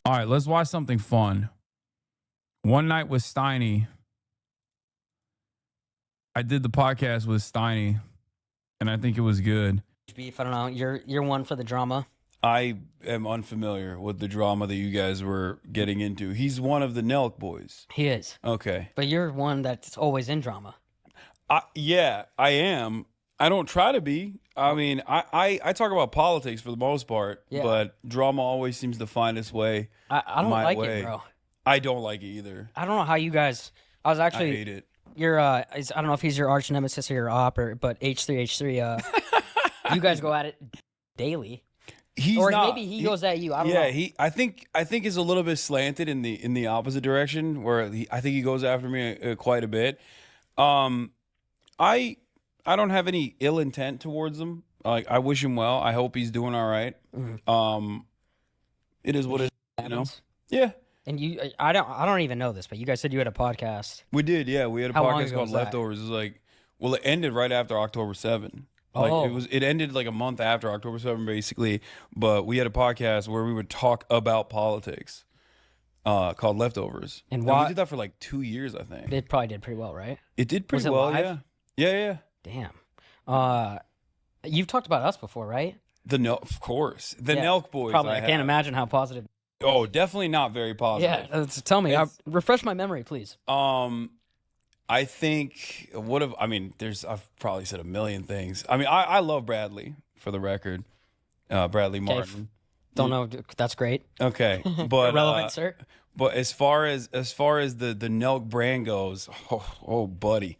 All right, let's watch something fun. One night with Steiny, I did the podcast with Steiny, and I think it was good. Beef, I don't know. You're one for the drama. I am unfamiliar with the drama that you guys were getting into. He's one of the Nelk boys. He is. Okay. But you're one that's always in drama. Yeah, I am. I don't try to be. I mean, I talk about politics for the most part, but drama always seems to find its way. I don't like it, bro. I don't like it either. I don't know how you guys. I hate it. You're I don't know if he's your arch nemesis or your op, but H3H3. You guys go at it daily. Maybe he goes at you. I don't know. Yeah, I think it's a little bit slanted in the opposite direction, where I think he goes after me quite a bit. I don't have any ill intent towards him. Like, I wish him well. I hope he's doing all right. Mm-hmm. It is what it is, you know. Yeah. And I don't even know this, but you guys said you had a podcast. We did, yeah. We had a How long podcast ago called was that? Leftovers. It was like, well, it ended right after October 7. Like it ended like a month after October 7, basically. But we had a podcast where we would talk about politics, called Leftovers. And we did that for like 2 years, I think. It probably did pretty well, right? It did pretty well, live? Yeah. Damn. You've talked about us before, right? Of course. The Nelk boys. Probably. I can't imagine how positive. Oh, definitely not very positive. Yeah, tell me. Refresh my memory, please. I think I've probably said a million things. I mean, I love Bradley, for the record. Bradley Martin. Don't know. That's great. Okay, but irrelevant, sir. But as far as the Nelk brand goes, oh buddy,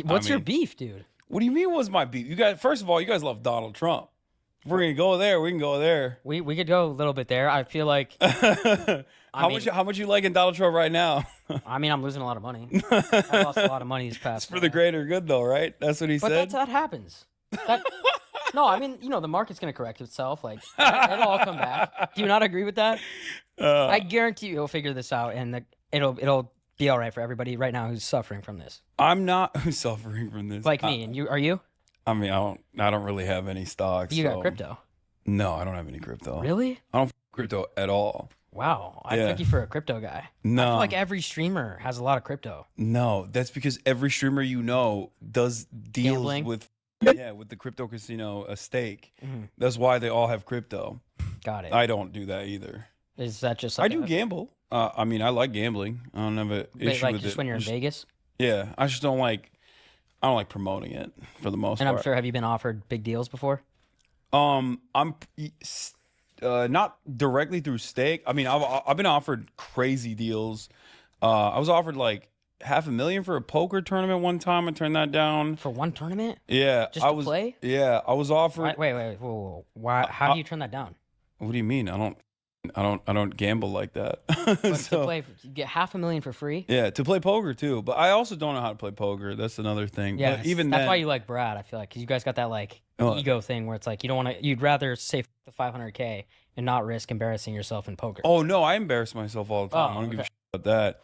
what's your beef, dude? What do you mean? What's my beef? You guys, first of all, you guys love Donald Trump. If we're gonna go there, we can go there. We could go a little bit there. I feel like. How much you liking Donald Trump right now? I mean, I'm losing a lot of money. I lost a lot of money this past. It's for the greater good, though, right? That's what he said. But that happens. No, I mean, the market's gonna correct itself. Like, it'll all come back. Do you not agree with that? I guarantee you, he'll figure this out, and it'll be all right for everybody right now who's suffering from this. I'm not suffering from this. Like me, and you are you? I mean, I don't really have any stocks. You got crypto? No, I don't have any crypto. Really? I don't crypto at all. Wow, I took you for a crypto guy. No, I feel like every streamer has a lot of crypto. No, that's because every streamer does deals Gambling? with the crypto casino a stake. Mm-hmm. That's why they all have crypto. Got it. I don't do that either. Is that just? I do gamble. I mean, I like gambling. I don't have an issue like with just it. when you're in Vegas. Yeah, I just don't like. I don't like promoting it for the most part. And I'm sure, have you been offered big deals before? I'm not directly through stake. I mean, I've been offered crazy deals. I was offered like $500,000 for a poker tournament one time. I turned that down. For one tournament? Yeah, just to play? Yeah, I was offered. Wait, whoa. Why? How do you turn that down? What do you mean? I don't gamble like that. But to play, you get $500,000 for free. Yeah, to play poker too. But I also don't know how to play poker. That's another thing. Yeah, but even that's why you like Brad. I feel like because you guys got that like ego thing where it's like you don't want to. You'd rather save the $500K and not risk embarrassing yourself in poker. Oh no, I embarrass myself all the time. I don't give a shit about that.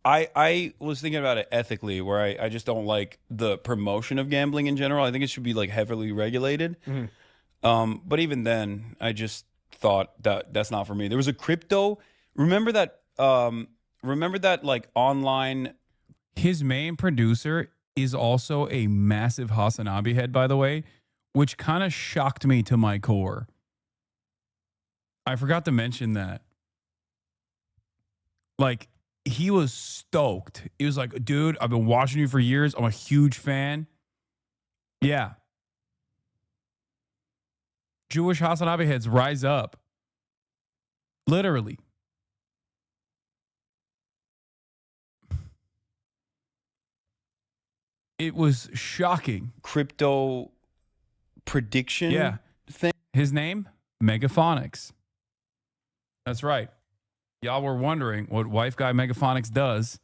I was thinking about it ethically, where I just don't like the promotion of gambling in general. I think it should be like heavily regulated. Mm-hmm. But even then, I just thought that's not for me. There was a crypto. Remember that like online. His main producer is also a massive Hasan head, by the way, which kind of shocked me to my core. I forgot to mention that. Like, he was stoked. He was like, dude, I've been watching you for years. I'm a huge fan. Yeah. Jewish Hasan heads rise up. Literally. It was shocking. Crypto prediction thing. His name? Megaphonics. That's right. Y'all were wondering what wife guy Megaphonics does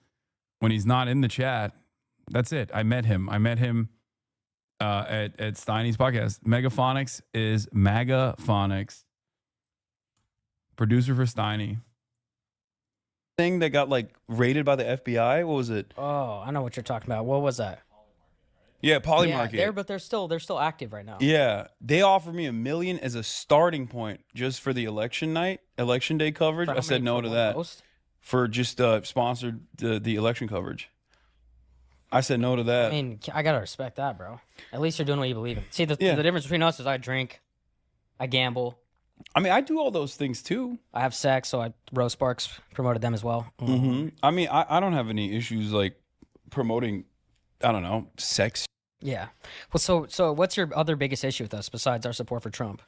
when he's not in the chat. That's it. I met him at Steiny's podcast. Megaphonics is Magaphonics. Producer for Steiny. Thing that got like raided by the FBI. What was it? Oh, I know what you're talking about. What was that? Yeah, Poly Yeah, Market. but they're still active right now. Yeah, they offered me $1 million as a starting point just for the election day coverage. I said no to that. Post? For just sponsored the election coverage. I said no to that. I mean, I gotta respect that, bro. At least you're doing what you believe in. See, the Yeah. difference between us is I drink, I gamble, I mean, I do all those things too. I have sex, so I Rose Sparks promoted them as well. I mean, I don't have any issues like promoting, I don't know, sex. Yeah. Well, so what's your other biggest issue with us besides our support for Trump?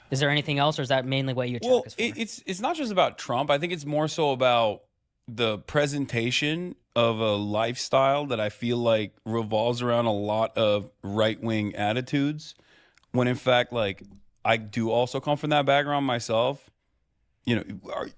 Is there anything else, or is that mainly what you attack Well, us for? it's not just about Trump. I think it's more so about the presentation of a lifestyle that I feel like revolves around a lot of right-wing attitudes, when in fact, like, I do also come from that background myself. You know,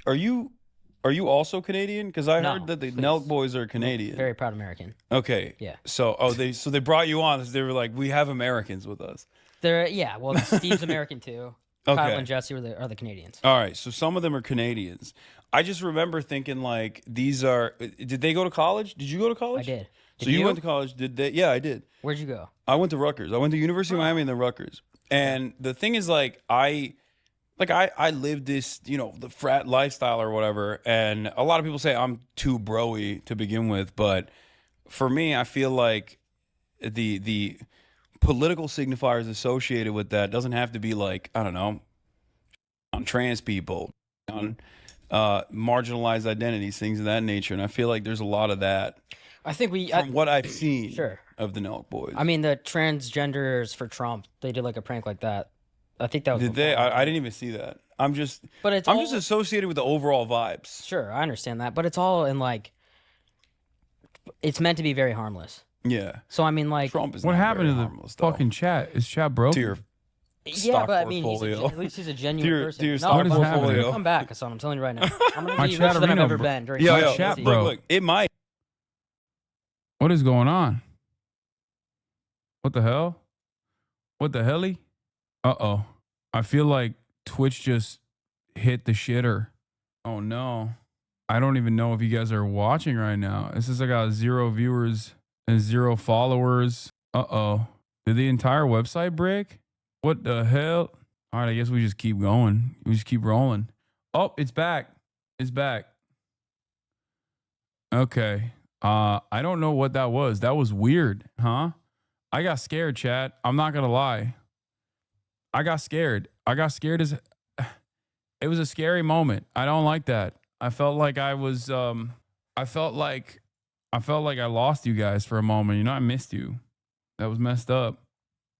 are you also Canadian? Because I No, heard that the please. Nelk boys are Canadian. Very proud American. Okay. Yeah. So they brought you on. They were like, we have Americans with us. Well, Steve's American too. Okay. Kyle and Jesse are the Canadians. All right, so some of them are Canadians. I just remember thinking like these are. Did they go to college? Did you go to college? I did. So you went to college? Did they? Yeah, I did. Where'd you go? I went to Rutgers. I went to University of Miami and then Rutgers. And the thing is, like, I lived this, you know, the frat lifestyle or whatever. And a lot of people say I'm too broy to begin with, but for me, I feel like the political signifiers associated with that doesn't have to be like, I don't know, on trans people, on marginalized identities, things of that nature. And I feel like there's a lot of that I think from what I've seen Sure. of the Nelk boys. I mean, the transgenders for Trump, they did like a prank like that. I think that was. Did they? I didn't even see that. I'm just just associated with the overall vibes. Sure, I understand that, but it's all in like. It's meant to be very harmless. Yeah. So I mean, like, Trump is What not happened very to the harmless, though. fucking chat? Is chat broken? To your yeah, stock but I mean, portfolio. at least he's a genuine To person. your No, stock What is but- happening? portfolio. Come back, Hasan. I'm telling you right now. I'm gonna My be richer than I've Chatterino, ever bro. been. During Yo, my yo, chat, presidency. bro. Look, it might. What is going on? What the hell? What the helly? Uh-oh. I feel like Twitch just hit the shitter. Oh, no. I don't even know if you guys are watching right now. It says I got 0 viewers and 0 followers. Uh-oh. Did the entire website break? What the hell? All right, I guess we just keep going. We just keep rolling. Oh, it's back. It's back. Okay. I don't know what that was. That was weird, huh? I got scared, chat. I'm not gonna lie. I got scared. As it was a scary moment. I don't like that. I felt like I was I felt like I lost you guys for a moment. You know, I missed you. That was messed up.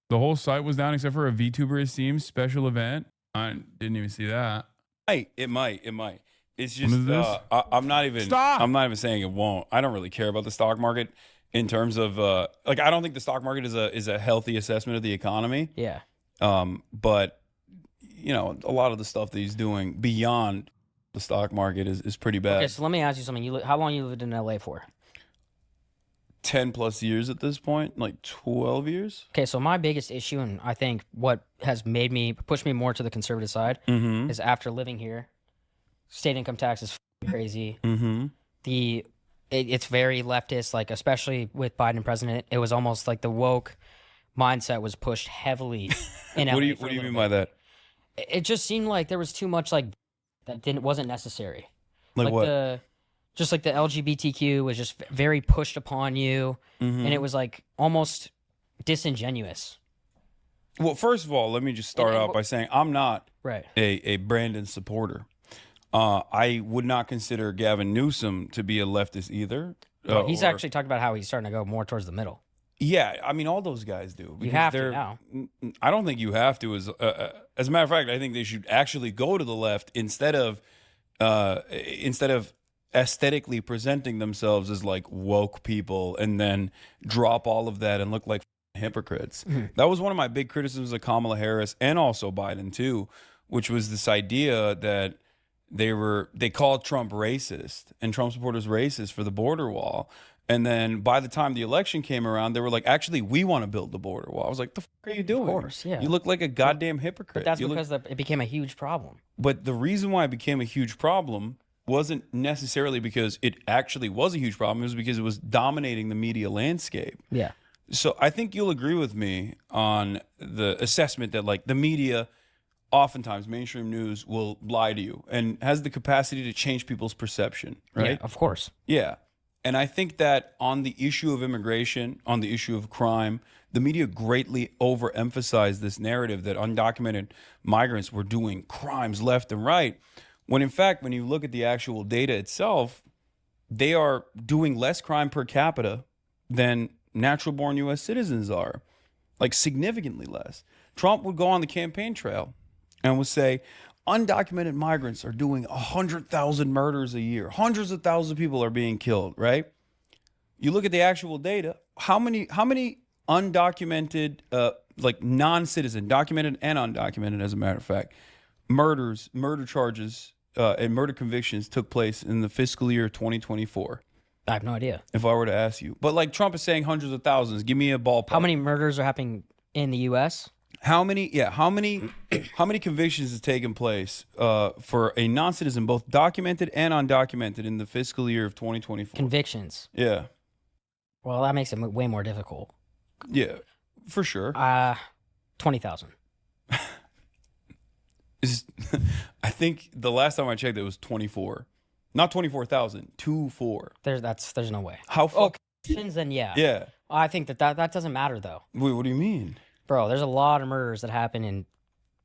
The whole site was down except for a VTuber, it seems, special event. I didn't even see that. It might. It's What is just this? I'm not even. Stop! I'm not even saying it won't. I don't really care about the stock market in terms of like I don't think the stock market is a healthy assessment of the economy. Yeah. But you know, a lot of the stuff that he's doing beyond the stock market is pretty bad. Okay, so let me ask you something. How long you lived in LA for? 10 plus years at this point, like 12 years. Okay, so my biggest issue, and I think what has pushed me more to the conservative side, Mm-hmm. is after living here, state income tax is crazy. Mm-hmm. It's very leftist, like especially with Biden president. It was almost like the woke mindset was pushed heavily in LA. What do you for a mean little by bit. that? It just seemed like there was too much like that wasn't necessary. Like what? Just like the LGBTQ was just very pushed upon you, Mm-hmm. and it was like almost disingenuous. Well, first of all, let me just start And- out by saying I'm not Right. a Brandon supporter. I would not consider Gavin Newsom to be a leftist either. He's or- actually talked about how he's starting to go more towards the middle. Yeah, I mean, all those guys do. because have to they're- now. I don't think you have to. As a matter of fact, I think they should actually go to the left instead of aesthetically presenting themselves as like woke people and then drop all of that and look like hypocrites. Mm-hmm. That was one of my big criticisms of Kamala Harris and also Biden too, which was this idea that they called Trump racist and Trump supporters racist for the border wall. And then by the time the election came around, they were like, actually, we want to build the border wall. I was like, the fuck are you doing? Of course, yeah. You look like a goddamn hypocrite. But that's You look- because it became a huge problem. but the reason why it became a huge problem wasn't necessarily because it actually was a huge problem. It was because it was dominating the media landscape. Yeah. So I think you'll agree with me on the assessment that like the media, oftentimes mainstream news will lie to you and has the capacity to change people's perception, right? Yeah, of course. Yeah. And I think that on the issue of immigration, on the issue of crime, the media greatly overemphasized this narrative that undocumented migrants were doing crimes left and right. When in fact, when you look at the actual data itself, they are doing less crime per capita than natural born US citizens are, like significantly less. Trump would go on the campaign trail and would say, undocumented migrants are doing 100,000 murders a year. Hundreds of thousands of people are being killed, right? You look at the actual data, how many undocumented, like non-citizen, documented and undocumented, as a matter of fact, murder charges, and murder convictions took place in the fiscal year 2024? I have no idea. If I were to ask you. But like Trump is saying hundreds of thousands. Give me a ballpark. How many murders are happening in the U.S.? How many convictions has taken place for a non-citizen, both documented and undocumented, in the fiscal year of 2024? Convictions. Yeah. Well, that makes it way more difficult. Yeah, for sure. 20,000. I think the last time I checked, it was 24. Not 24,000, 24. There's no way. How far? Convictions, then yeah. Yeah. I think that doesn't matter though. Wait, what do you mean? Bro, there's a lot of murders that happen in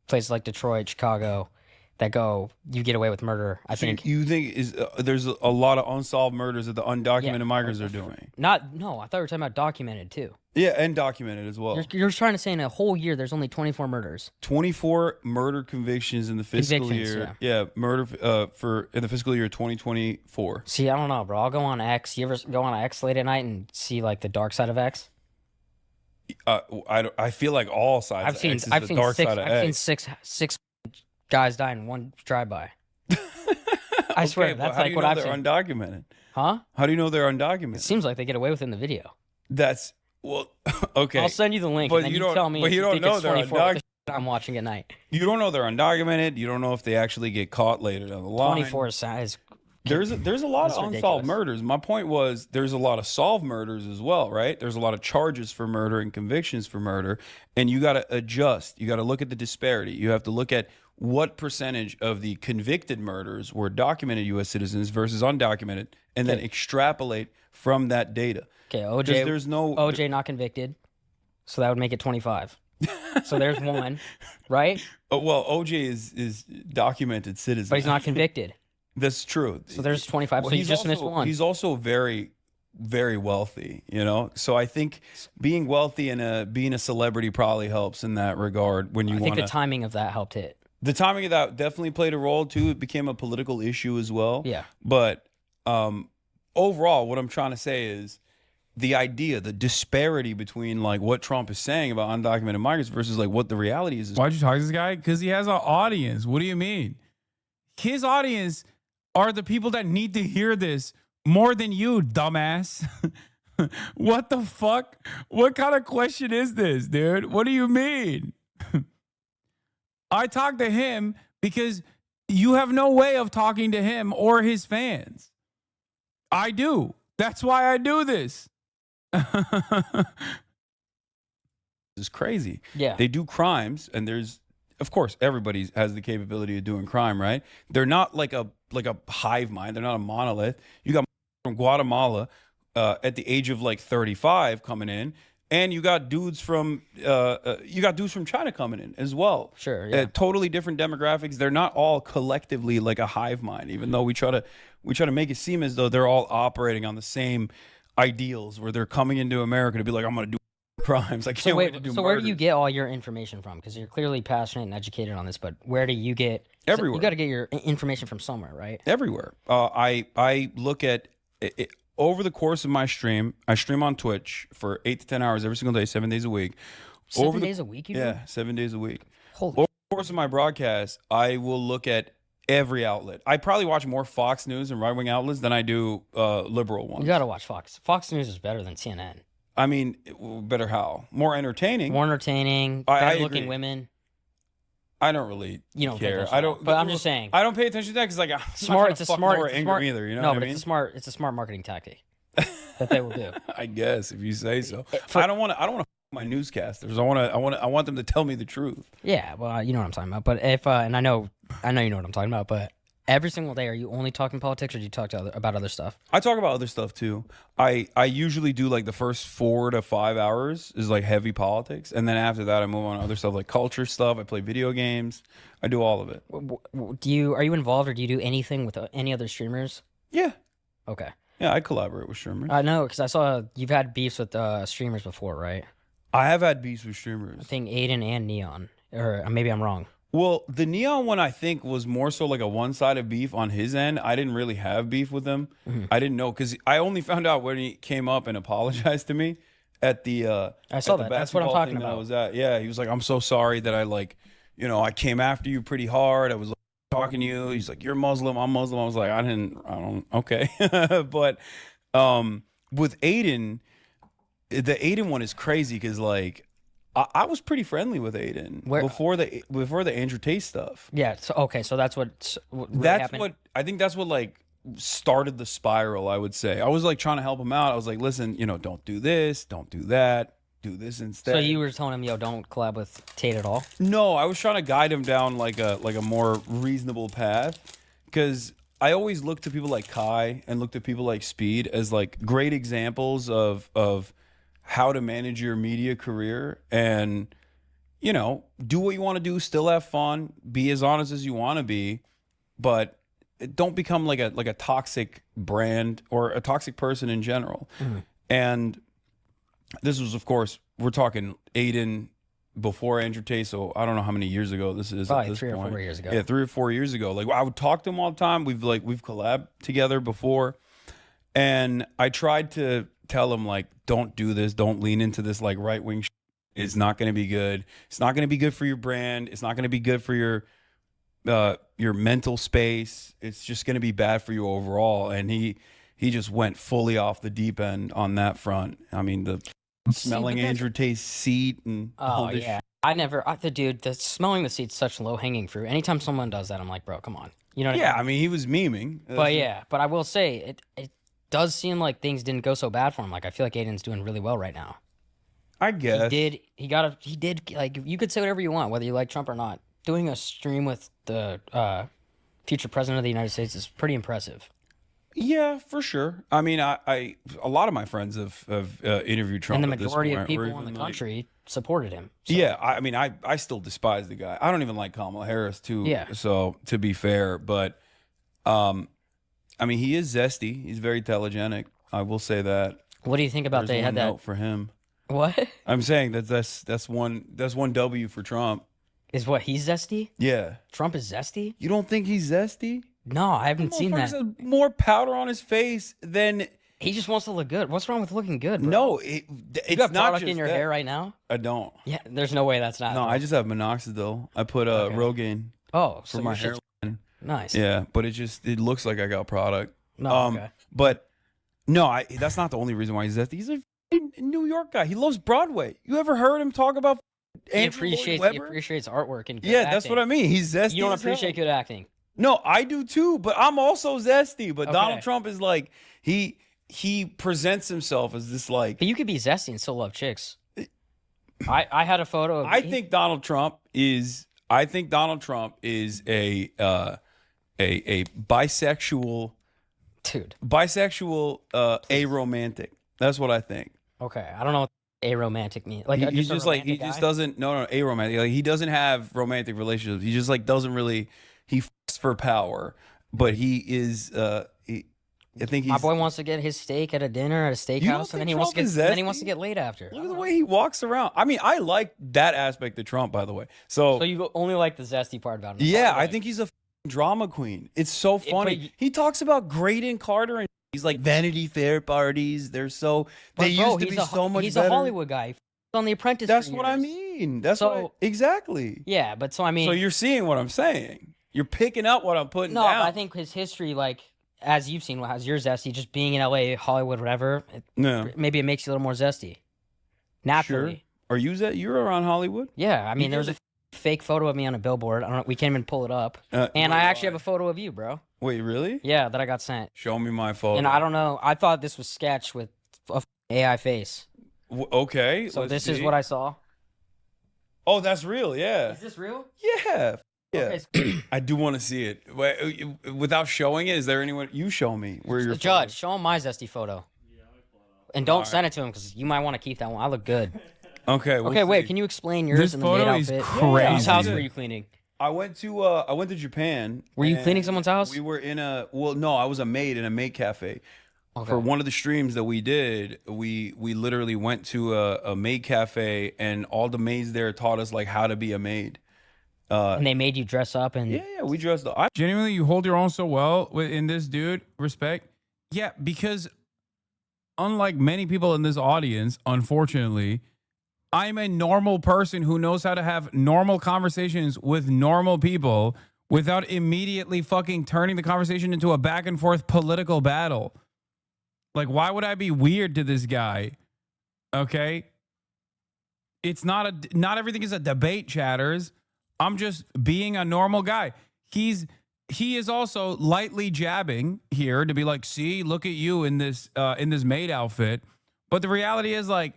places like Detroit, Chicago, that you get away with murder. I think. You think there's a lot of unsolved murders that the undocumented migrants are doing? No, I thought we were talking about documented too. Yeah, and documented as well. You're trying to say in a whole year there's only 24 murders. 24 murder convictions in the fiscal year. Yeah, murder in the fiscal year 2024. See, I don't know, bro. I'll go on X. You ever go on X late at night and see like the dark side of X? I feel like all sides. I've seen six guys die in one drive-by. I swear, that's like what I've seen. How do you know they're undocumented? Huh? How do you know they're undocumented? It seems like they get away with it in the video. Okay. I'll send you the link, but and then you tell me. But you don't know they're undocumented. I'm watching at night. You don't know they're undocumented. You don't know if they actually get caught later down the line. 24 is. There's a lot of unsolved murders. My point was there's a lot of solved murders as well, right? There's a lot of charges for murder and convictions for murder, and you got to adjust. You got to look at the disparity. You have to look at what percentage of the convicted murders were documented U.S. citizens versus undocumented, and then extrapolate from that data. Okay, OJ not convicted, so that would make it 25. So there's one, right? Oh, well, OJ is documented citizen, but he's not convicted. That's true. So there's 25. Well, so you just missed one. He's also very, very wealthy, you know? So I think being wealthy and being a celebrity probably helps in that regard when you want to... I think the timing of that helped it. The timing of that definitely played a role, too. It became a political issue as well. Yeah. But overall, what I'm trying to say is the idea, the disparity between like what Trump is saying about undocumented migrants versus like what the reality is. Why'd you talk to this guy? Because he has an audience. What do you mean? His audience are the people that need to hear this more than you, dumbass. What the fuck? What kind of question is this, dude? What do you mean? I talked to him because you have no way of talking to him or his fans. I do. That's why I do this. It's crazy. Yeah. They do crimes, and of course, everybody has the capability of doing crime, right? They're not like a hive mind. They're not a monolith. You got from Guatemala at the age of like 35 coming in, and you got dudes from China coming in as well. Sure, yeah. Totally different demographics. They're not all collectively like a hive mind, even though we try to make it seem as though they're all operating on the same ideals, where they're coming into America to be like, I'm going to do crimes. I can't wait to do where do you get all your information from? Because you're clearly passionate and educated on this, but where do you get... Everywhere. You got to get your information from somewhere, right? Everywhere. I look at it, over the course of my stream. I stream on Twitch for 8 to 10 hours every single day, 7 days a week. 7 days a week, you do? Yeah, 7 days a week. Holy... Over the course of my broadcast, I will look at every outlet. I probably watch more Fox News and right-wing outlets than I do liberal ones. You got to watch Fox. Fox News is better than CNN. I mean, better how? More entertaining. More entertaining, better-looking women. I don't really You don't pay care. attention to I that, don't. but I'm just saying. I don't pay attention to that because like I'm Smart. not It's a fuck smart. Laura It's a Ingram smart. either. You know No, what but I mean? it's a smart marketing tactic that they will do. I guess if you say so. For- I don't want to. My newscasters. I want them to tell me the truth. Yeah, well, you know what I'm talking about. But if and I know you know what I'm talking about. But every single day, are you only talking politics, or do you talk to about other stuff? I talk about other stuff too. I usually do like the first 4 to 5 hours is like heavy politics, and then after that I move on to other stuff like culture stuff. I play video games. I do all of it. Are you involved, or do you do anything with any other streamers? Yeah, Okay, yeah. I collaborate with streamers. I know because I saw you've had beefs with streamers before, right? I have had beefs with I streamers. think Aiden and Neon, or maybe I'm wrong. Well, the Neon one I think was more so like a one-sided beef on his end. I didn't really have beef with him. I didn't know because I only found out when he came up and apologized to me at the I saw at the that. That's what I'm basketball talking thing that I about. was at. Yeah, he was like, "I'm so sorry that I like, I came after you pretty hard. I was like, talking to you." He's like, "You're Muslim. I'm Muslim." I was like, I don't. Okay, but with Aiden, the Aiden one is crazy because like. I was pretty friendly with Aiden before the Andrew Tate stuff. Yeah. So okay. So that's what really That's happened. what I think. That's what like started the spiral. I would say I was like trying to help him out. I was like, listen, don't do this, don't do that, do this instead. So you were telling him, yo, don't collab with Tate at all? No, I was trying to guide him down like a more reasonable path because I always look to people like Kai and look to people like Speed as like great examples of how to manage your media career and do what you want to do, still have fun, be as honest as you want to be, but don't become like a toxic brand or a toxic person in general. And this was, of course, we're talking Aiden before Andrew Tate, so I don't know how many years ago this is. Probably at this 3 or point. 4 years ago. Yeah, 3 or 4 years ago. Like I would talk to him all the time. We've collabed together before, and I tried to tell him like, don't do this, don't lean into this like right wing. It's not going to be good. It's not going to be good for your brand. It's not going to be good for your mental space. It's just going to be bad for you overall. And he just went fully off the deep end on that front. I mean, the smelling Andrew Tate's seat and all this yeah. The smelling the seat's such low hanging fruit. Anytime someone does that, I'm like, bro, come on. You know what I mean? Yeah, I mean, he was memeing. But I will say it does seem like things didn't go so bad for him. Like I feel like Aiden's doing really well right now. I guess He did like, you could say whatever you want, whether you like Trump or not. Doing a stream with the future president of the United States is pretty impressive. Yeah, for sure. I mean, a lot of my friends have interviewed Trump, And the at this majority of point, or people in even, the like- country supported him. So. Yeah, I mean, I still despise the guy. I don't even like Kamala Harris too. Yeah. So to be fair, but I mean, he is zesty. He's very telegenic. I will say that. What do you think about There's they one had that? note for him. What I'm saying that's one W for Trump. is what he's zesty? Yeah. Trump is zesty? You don't think he's zesty? No, I haven't seen that. Motherfucker has more powder on his face than. He just wants to look good. What's wrong with looking good, bro? No, You it's got not product just in your that. hair right now? I don't. Yeah, there's no way that's not. No, I just have minoxidil. I put Okay. Rogaine Oh, for so my your shit's hairline. nice. Yeah, but it looks like I got product. No, okay. But no, that's not the only reason why he's zesty. He's a f***ing New York guy. He loves Broadway. You ever heard him talk about He Andrew Lloyd appreciates Webber? artwork and good Yeah, acting. that's what I mean. He's zesty. You don't as hell. appreciate good acting. No, I do too, but I'm also zesty. But Okay. Donald Trump is like he presents himself as this like. But you could be zesty and still love chicks. I had a photo of I think Donald Trump is a bisexual dude. aromantic. That's what I think. Okay, I don't know what aromantic means. Like He's a just like he romantic just guy? doesn't aromantic. Like he doesn't have romantic relationships. He just like doesn't really he f***s for power, but he is I think he's My boy wants to get his steak at a dinner at a steakhouse, and then think he wants to Trump get is and then he wants zesty? to get laid after. Look at the way he walks around. I mean, I like that aspect of Trump, by the way. So you only like the zesty part about him. yeah, Probably I like- think he's a f***ing drama queen. It's so funny. but- He talks about Graydon Carter and he's like Vanity Fair parties. They're so But they bro, used to he's be a, so much he's better. a Hollywood guy. He f***ed on The Apprentice. That's for what I years. mean. That's So- exactly. Yeah, but so I mean, So you're seeing what I'm saying. You're picking up what I'm putting no, down. but I think his history, like as you've seen, as your zesty, just being in LA, Hollywood, whatever, no. maybe it makes you a little more zesty. Naturally. Sure. Are you that you're around Hollywood? Yeah, I mean, You there was get fake photo of me on a billboard. I don't know. We can't even pull it up. And I actually have a photo of you, bro. Wait, really? Yeah, that I got sent. Show me my photo. And I don't know. I thought this was sketch with a AI face. Okay. So this is what I saw. Oh, that's real. Yeah. Is this real? Yeah. Yeah. Okay. I do want to see it. Wait, without showing it, is there anyone you show me where you're Judge, show him my zesty photo. And don't send it to him because you might want to keep that one. I look good. Okay. Okay, wait. Can you explain yours This in the maid photo is outfit? crazy. Whose house were you cleaning? I went to Japan. Were you and cleaning someone's house? We were in no, I was a maid in a maid cafe. Okay. For one of the streams that we did, we literally went to a maid cafe, and all the maids there taught us like how to be a maid. And they made you dress up and Yeah, we dressed up. Genuinely, you hold your own so well in this, dude. Respect. Yeah, because unlike many people in this audience, unfortunately, I'm a normal person who knows how to have normal conversations with normal people without immediately fucking turning the conversation into a back and forth political battle. Like, why would I be weird to this guy? Okay? It's not everything is a debate, chatters. I'm just being a normal guy. He is also lightly jabbing here to be like, see, look at you in this maid outfit. But the reality is, like,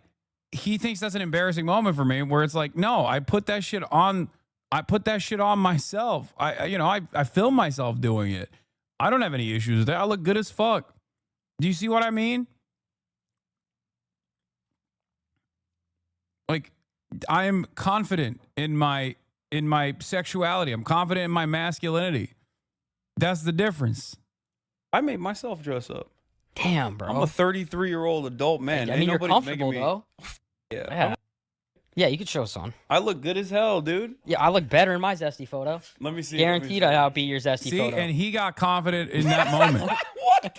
he thinks that's an embarrassing moment for me, where it's like, no, I put that shit on myself. I film myself doing it. I don't have any issues with that. I look good as fuck. Do you see what I mean? Like, I am confident in my sexuality. I'm confident in my masculinity. That's the difference. I made myself dress up. damn, bro. I'm a 33-year-old adult man. I Ain't mean, you're nobody comfortable making me, though. Yeah. Yeah, you could show us on. I look good as hell, dude. Yeah, I look better in my zesty photo. Let me see. Guaranteed I'll beat your zesty See, photo. and he got confident in that moment. What the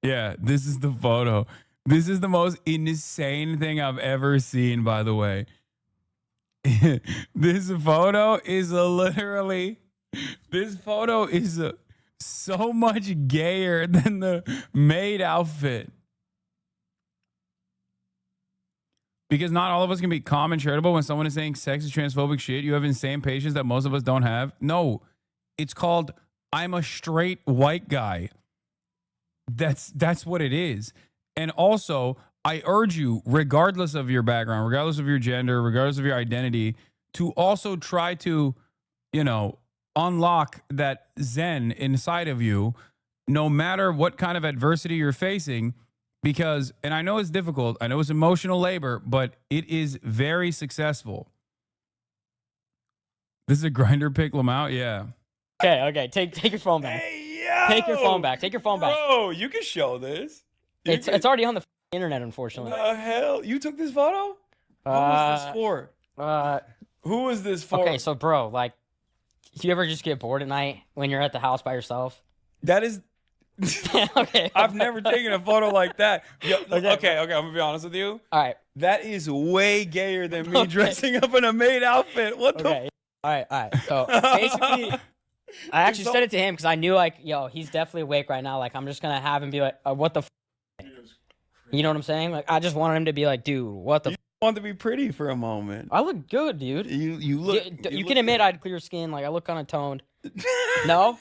Yeah, this is the photo. This is the most insane thing I've ever seen, by the way. This photo is so much gayer than the maid outfit. Because not all of us can be calm and charitable when someone is saying sexist, transphobic shit. You have insane patience that most of us don't have. No, it's called I'm a straight white guy. That's what it is. And also, I urge you, regardless of your background, regardless of your gender, regardless of your identity, to also try to, unlock that zen inside of you, no matter what kind of adversity you're facing. Because, and I know it's difficult, I know it's emotional labor, but it is very successful. This is a grinder pick, Lamau. Yeah. Okay. Take your phone back. Hey, yo! Take your phone back. Take your phone back. Bro, you can show this. It's already on the internet, unfortunately. The hell? You took this photo? Who was this for? Who was this for? Okay, so bro, like, do you ever just get bored at night when you're at the house by yourself? That is... Okay. I've never taken a photo like that. Yo, okay, I'm gonna be honest with you. All right. That is way gayer than me dressing up in a maid outfit. What the? Okay. All right. So basically, I actually said it to him because I knew, like, yo, he's definitely awake right now. Like, I'm just gonna have him be like, what the? You know what I'm saying? Like, I just wanted him to be like, dude, what the? You want to be pretty for a moment. I look good, dude. You look. You can admit I had clear skin. Like, I look kind of toned. No.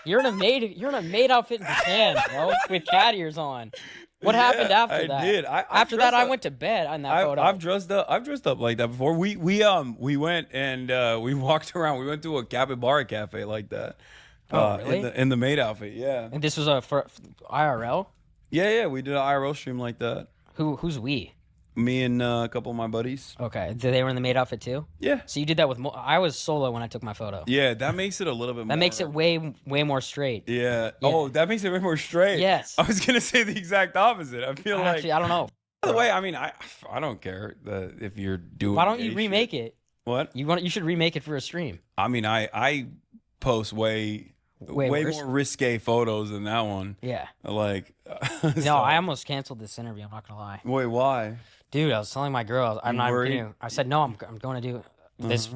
You're in a maid outfit in Japan, bro, with cat ears on. What happened after that? I did. After that, I went to bed on that photo. I've dressed up like that before. We went and we walked around. We went to a capybara cafe like that. Oh, really? In the maid outfit, yeah. And this was for IRL. Yeah. We did an IRL stream like that. Who's we? Me and a couple of my buddies. Okay, they were in the maid outfit too. Yeah. So you did that with. I was solo when I took my photo. Yeah, that makes it a little bit more. That makes it way more straight. Yeah. Oh, that makes it way more straight. Yes. I was gonna say the exact opposite. I feel Actually, I don't know. By the way, I mean, I don't care if you're doing. Why don't you gay remake shit. it? What? You should remake it for a stream. I mean, I post way more risque photos than that one. Yeah. Like. No, So- I almost canceled this interview. I'm not gonna lie. Wait, why? Dude, I was telling my girl, I'm You not worried? kidding. I said, no, I'm going to do this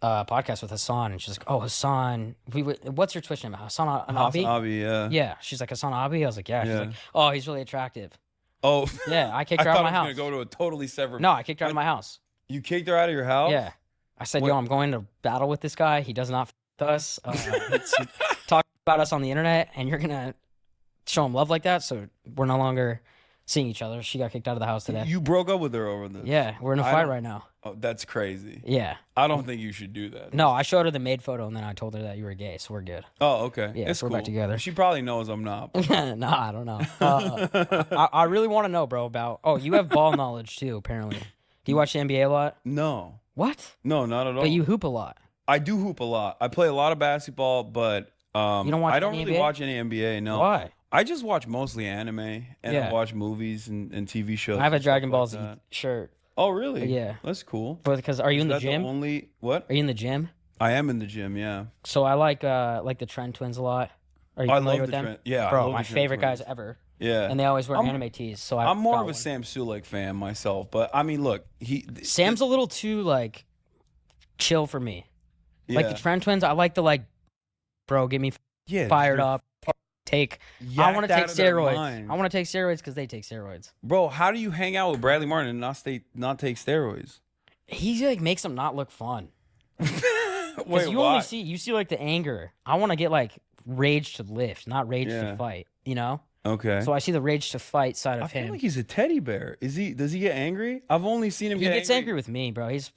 podcast with Hasan. And she's like, oh, Hasan, what's your Twitch name? Hasan Anabi? Hobby, yeah. Yeah. She's like, Hasan Abi? I was like, yeah. She's Yeah. like, oh, he's really attractive. Oh. Yeah, I kicked I her out thought of my I was house. gonna go to a totally separate. No, I kicked her out of my house. You kicked her out of your house? Yeah. I said, What? yo, I'm going to battle with this guy. He does not with us. He's talking about us on the internet, and you're gonna show him love like that. So we're no longer seeing each other. She got kicked out of the house today. You broke up with her over this? Yeah, we're in a I fight don't- right now. Oh, that's crazy. Yeah. I don't think you should do that. No, I showed her the maid photo, and then I told her that you were gay, so we're good. Oh, okay. Yeah, it's so we're back cool. together. She probably knows I'm not. but- No, I don't know. I really want to know, bro, about... Oh, you have ball knowledge, too, apparently. Do you watch the NBA a lot? No. What? No, not at all. But you hoop a lot. I do hoop a lot. I play a lot of basketball, but You don't watch I don't any really NBA? watch any NBA. No. Why? I just watch mostly anime and Yeah. I watch movies and TV shows. I have a and stuff Dragon Ball like Z that. shirt. Oh, really? Yeah. That's cool. But because are you in the That's gym? the only what? Are you in the gym? I am in the gym. Yeah. So I like the Trend Twins a lot. Are you I familiar love with the them? trend. Yeah, I Bro, love my the Trend favorite Twins. guys ever. Yeah. And they always wear I'm- anime tees. So I'm more got of a one. Sam Sulek fan myself, but I mean, look, Sam's a little too like chill for me. Like the yeah. Trend Twins, I like the like, bro, get me Yeah, fired they're up. Take. I yacked want to take out of their steroids. minds. I want to take steroids because they take steroids. Bro, how do you hang out with Bradley Martin and not take steroids? He like makes them not look fun. Because Wait, you why? only see like the anger. I want to get like rage to lift, not rage Yeah. to fight. You know. Okay. So I see the rage to fight side I of feel him. like he's a teddy bear. Does he get angry? I've only seen him He get gets angry with me, bro. He's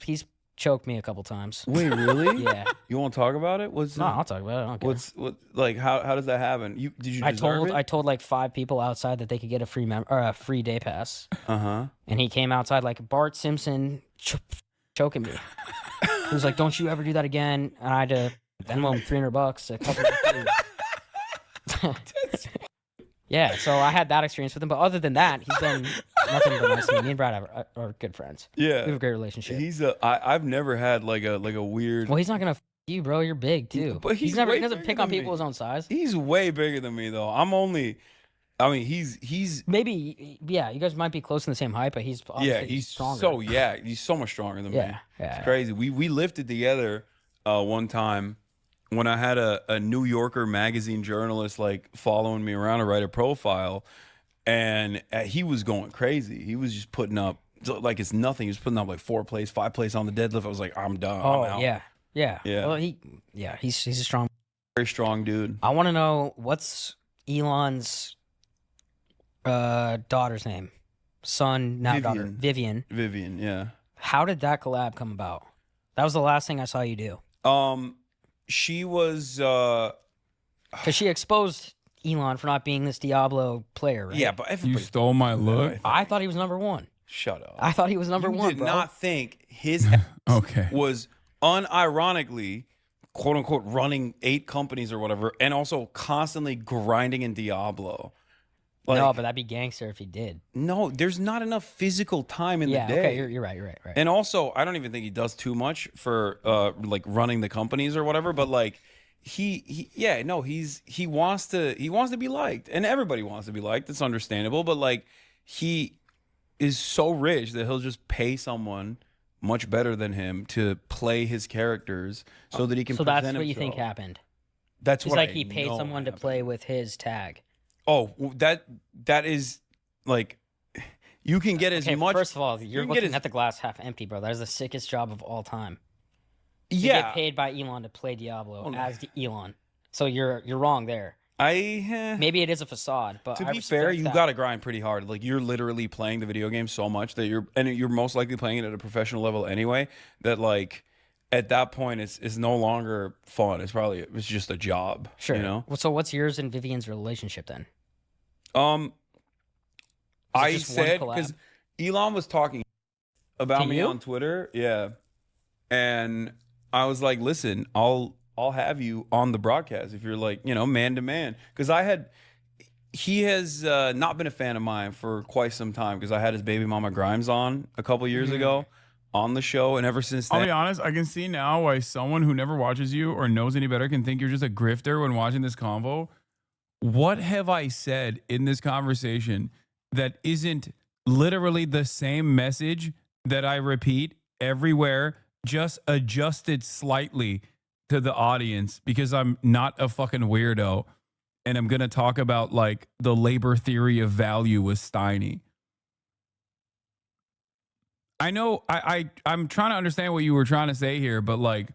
choked me a couple times. Wait, really? Yeah. You want to talk about it? What's No, I'll talk about it. I don't care. what like how does that happen? Did you deserve I it? told like 5 people outside that they could get a a free day pass, Uh-huh. and he came outside like Bart Simpson choking me. He was like, "Don't you ever do that again?" And I had to Venmo him $300 a couple of days. Yeah, so I had that experience with him, but other than that, he's done nothing but nice to me. Me and Brad are good friends. We have Yeah. a great relationship. I've never had like a weird Well, he's not gonna you, bro. You're big too. But he's never way he doesn't bigger pick on than people me. his own size. He's way bigger than me though. He's Maybe, yeah, you guys might be close in the same height, but he's obviously he's stronger. he's so much stronger than me. yeah. It's crazy. We lifted together one time when I had a New Yorker magazine journalist like following me around to write a profile, and he was going crazy. He was just putting up like it's nothing. He was putting up like 4 plays, 5 plays on the deadlift. I was like, I'm done. Oh I'm out. yeah. Yeah. Well, he's a strong. Very strong dude. I want to know what's Elon's daughter's name, son now daughter Vivian. Vivian, yeah. How did that collab come about? That was the last thing I saw you do. She was Because she exposed Elon for not being this Diablo player, right? yeah, but You everybody stole my look. I thought he was number 1. shut up. I thought he was number you 1, did bro. not think his Okay. was unironically quote unquote running 8 companies or whatever and also constantly grinding in Diablo. Like, no, but that'd be gangster if he did. no, there's not enough physical time in Yeah, the day. okay, you're right. And also, I don't even think he does too much for like running the companies or whatever, but like he wants to be liked, and everybody wants to be liked. It's understandable, but like he is so rich that he'll just pay someone much better than him to play his characters so that he can So present that's what you himself. think happened. That's It's what like I he paid know someone to happened. play with his tag. Oh, well, that is like you can get as Okay, much. first of all, you're can get looking as- at the glass half empty, bro. That is the sickest job of all time. You yeah, get paid by Elon to play Diablo Oh, no. as Elon. So you're wrong there. Maybe it is a facade, but To I be fair, respect you that. got to grind pretty hard. Like you're literally playing the video game so much that you're most likely playing it at a professional level anyway. That like at that point, it's no longer fun. It's just a job. Sure. You know. Well, so what's yours and Vivian's relationship then? I just one said collab? because Elon was talking about To me you? on Twitter, yeah, and I was like, listen, I'll have you on the broadcast if you're like, man to man, because he has not been a fan of mine for quite some time because I had his baby mama Grimes on a couple years Mm-hmm. ago on the show, and ever since I'll then, be honest, I can see now why someone who never watches you or knows any better can think you're just a grifter when watching this convo. What have I said in this conversation that isn't literally the same message that I repeat everywhere, just adjusted slightly to the audience because I'm not a fucking weirdo and I'm going to talk about like the labor theory of value with Steiny. I know I'm trying to understand what you were trying to say here, but like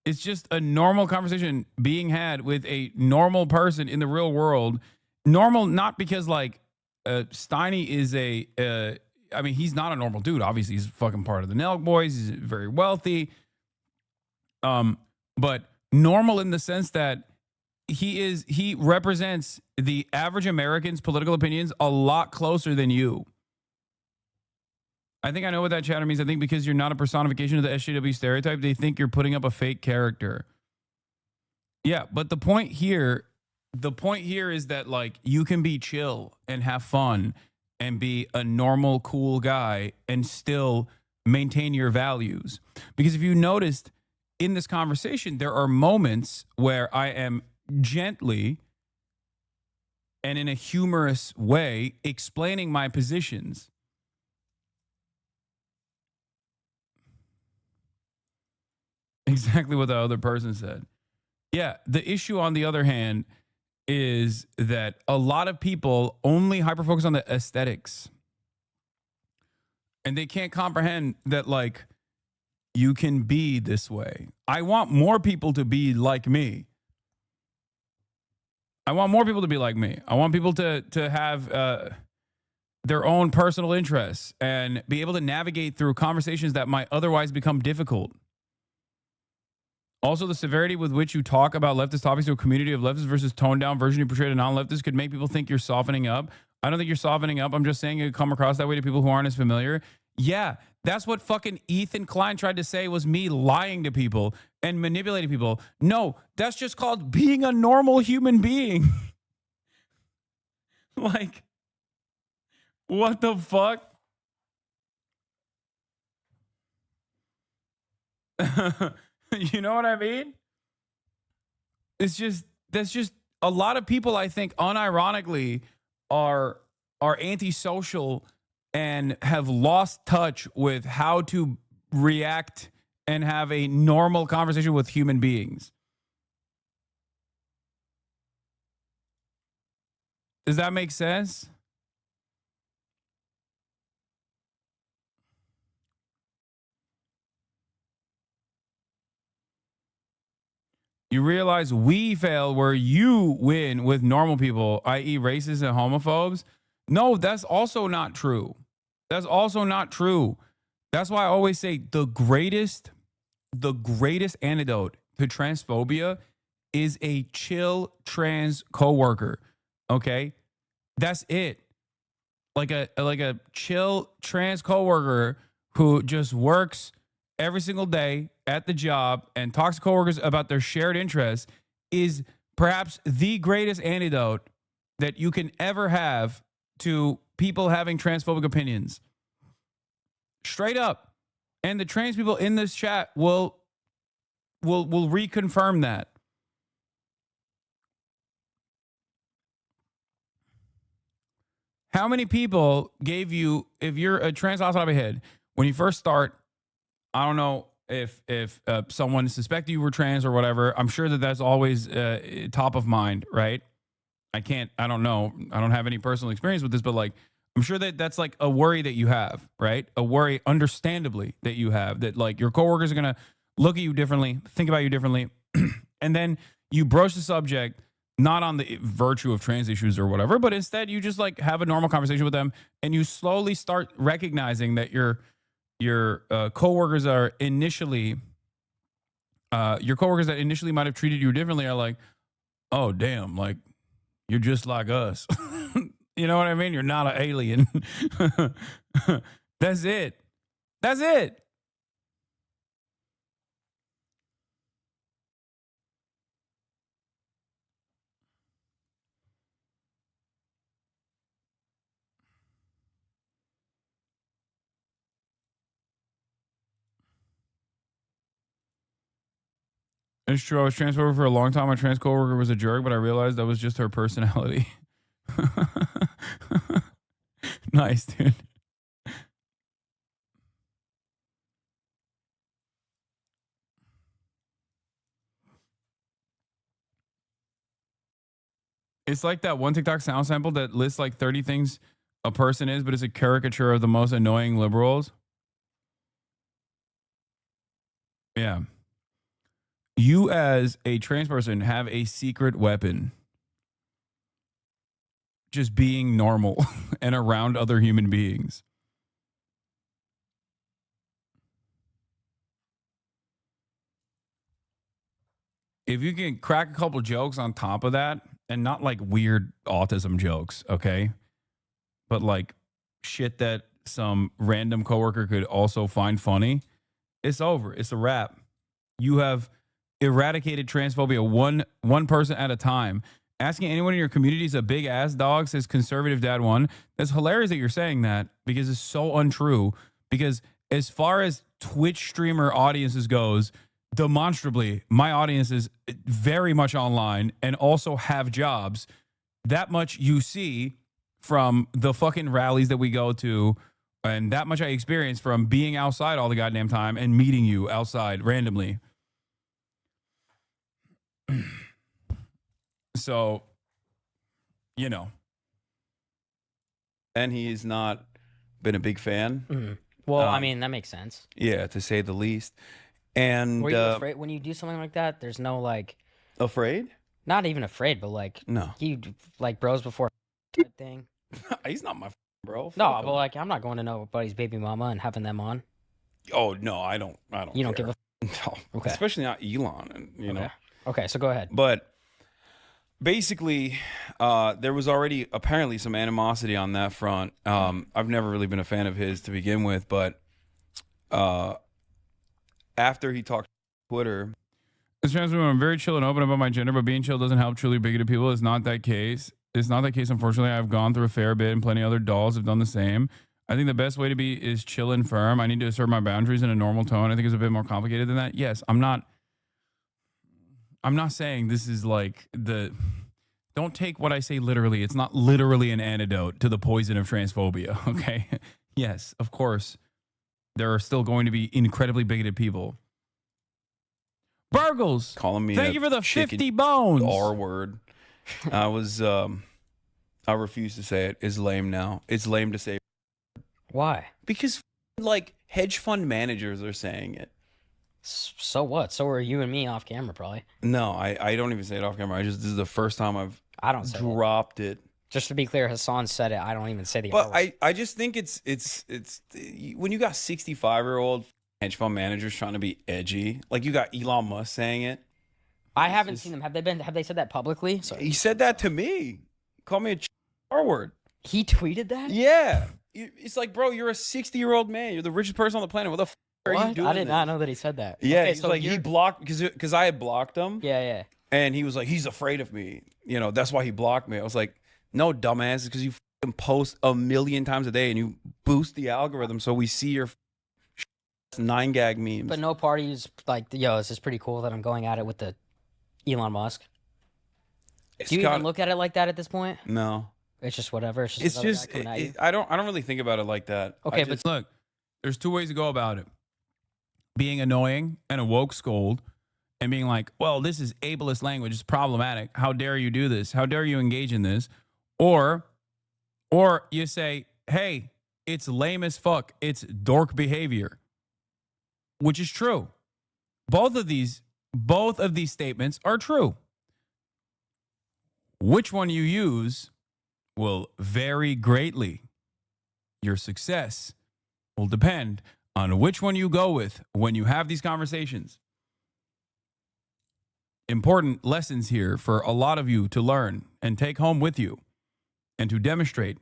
it's just a normal conversation being had with a normal person in the real world. Normal, not because like Steiny is I mean, he's not a normal dude. Obviously, he's fucking part of the Nelk Boys. He's very wealthy. But normal in the sense that he represents the average American's political opinions a lot closer than you. I think I know what that chatter means. I think because you're not a personification of the SJW stereotype, they think you're putting up a fake character. Yeah, but the point here is that like you can be chill and have fun and be a normal, cool guy and still maintain your values. Because if you noticed in this conversation, there are moments where I am gently and in a humorous way explaining my positions. Exactly what the other person said. Yeah, the issue on the other hand is that a lot of people only hyper focus on the aesthetics. And they can't comprehend that like you can be this way. I want more people to be like me. I want more people to be like me. I want people to have their own personal interests and be able to navigate through conversations that might otherwise become difficult. Also, the severity with which you talk about leftist topics to a community of leftists versus toned down version you portray to non-leftists could make people think you're softening up. I don't think you're softening up. I'm just saying it come across that way to people who aren't as familiar. Yeah, that's what fucking Ethan Klein tried to say was me lying to people and manipulating people. No, that's just called being a normal human being. Like, what the fuck? You know what I mean? It's just that's just a lot of people I think unironically are antisocial and have lost touch with how to react and have a normal conversation with human beings. Does that make sense? You realize we fail where you win with normal people, i.e., racists and homophobes. No, that's also not true. That's also not true. That's why I always say the greatest antidote to transphobia is a chill trans coworker. Okay? That's it. Like a chill trans coworker who just works every single day at the job and talks to coworkers about their shared interests is perhaps the greatest antidote that you can ever have to people having transphobic opinions. Straight up. And the trans people in this chat will reconfirm that. How many people gave you, if you're a trans outside of a head, when you first start, I don't know if someone suspected you were trans or whatever. I'm sure that that's always top of mind, right? I don't know. I don't have any personal experience with this, but like, I'm sure that that's like a worry that you have, right? A worry, understandably, that you have that like your coworkers are going to look at you differently, think about you differently. And then you broach the subject, not on the virtue of trans issues or whatever, but instead you just like have a normal conversation with them and you slowly start recognizing that your coworkers are initially your coworkers that initially might have treated you differently are like, oh damn, like you're just like us. You know what I mean? You're not an alien. That's it. That's it. It's true. I was transphobic for a long time. My trans coworker was a jerk, but I realized that was just her personality. Nice, dude. It's like that one TikTok sound sample that lists like 30 things a person is, but it's a caricature of the most annoying liberals. Yeah. You as a trans person have a secret weapon. Just being normal and around other human beings. If you can crack a couple jokes on top of that, and not like weird autism jokes, okay? But like shit that some random coworker could also find funny, it's over. It's a wrap. You have eradicated transphobia one person at a time. Asking anyone in your community is a big ass dog, says conservative dad one. That's hilarious that you're saying that because it's so untrue. Because as far as Twitch streamer audiences goes, demonstrably, my audience is very much online and also have jobs. That much you see from the fucking rallies that we go to, and that much I experience from being outside all the goddamn time and meeting you outside randomly. So, you know. And he's not been a big fan. Mm-hmm. Well, I mean, that makes sense. Yeah, to say the least. And were you afraid when you do something like that? There's no like afraid? Not even afraid, but like no, you like bros before type thing. He's not my bro. No, but like I'm not going to nobody's baby mama and having them on. Oh no, I don't. You don't care. give a no, okay. Especially not Elon, and you know. Okay, so go ahead. But basically, there was already apparently some animosity on that front. I've never really been a fan of his to begin with, but after he talked on Twitter. As trans women, I'm very chill and open about my gender, but being chill doesn't help truly bigoted people. It's not that case. It's not that case, unfortunately. I've gone through a fair bit, and plenty of other dolls have done the same. I think the best way to be is chill and firm. I need to assert my boundaries in a normal tone. I think it's a bit more complicated than that. Yes, I'm not saying this is like the... Don't take what I say literally. It's not literally an antidote to the poison of transphobia, okay? Yes, of course. There are still going to be incredibly bigoted people. Burgles, calling me thank you for the 50 bones. R word. I refuse to say it. It's lame now. It's lame to say. Why? Because like hedge fund managers are saying it. So what? So are you and me off camera probably. No, I don't even say it off camera. This is the first time I don't say dropped it. Just to be clear, Hasan said it. I don't even say the But I just think it's when you got 65-year-old hedge fund managers trying to be edgy, like you got Elon Musk saying it. I haven't seen them. Have they said that publicly? Sorry. He said that to me. Call me a R word. He tweeted that? Yeah. It's like, bro, you're a 60-year-old man. You're the richest person on the planet. What the are you doing? I did not know that he said that. Yeah, okay, so like he blocked because I had blocked him. Yeah. And he was like, he's afraid of me. You know, that's why he blocked me. I was like, no, dumbass, it's because you post a million times a day and you boost the algorithm so we see your 9gag memes. But no parties like, yo, this is pretty cool that I'm going at it with the Elon Musk. Do you even look at it like that at this point? No. It's just whatever. It's just I don't really think about it like that. Okay, but look, there's two ways to go about it. Being annoying and a woke scold and being like, well, this is ableist language. It's problematic. How dare you do this? How dare you engage in this? Or you say, hey, it's lame as fuck. It's dork behavior, which is true. Both of these statements are true. Which one you use will vary greatly. Your success will depend on which one you go with when you have these conversations. Important lessons here for a lot of you to learn and take home with you and to demonstrate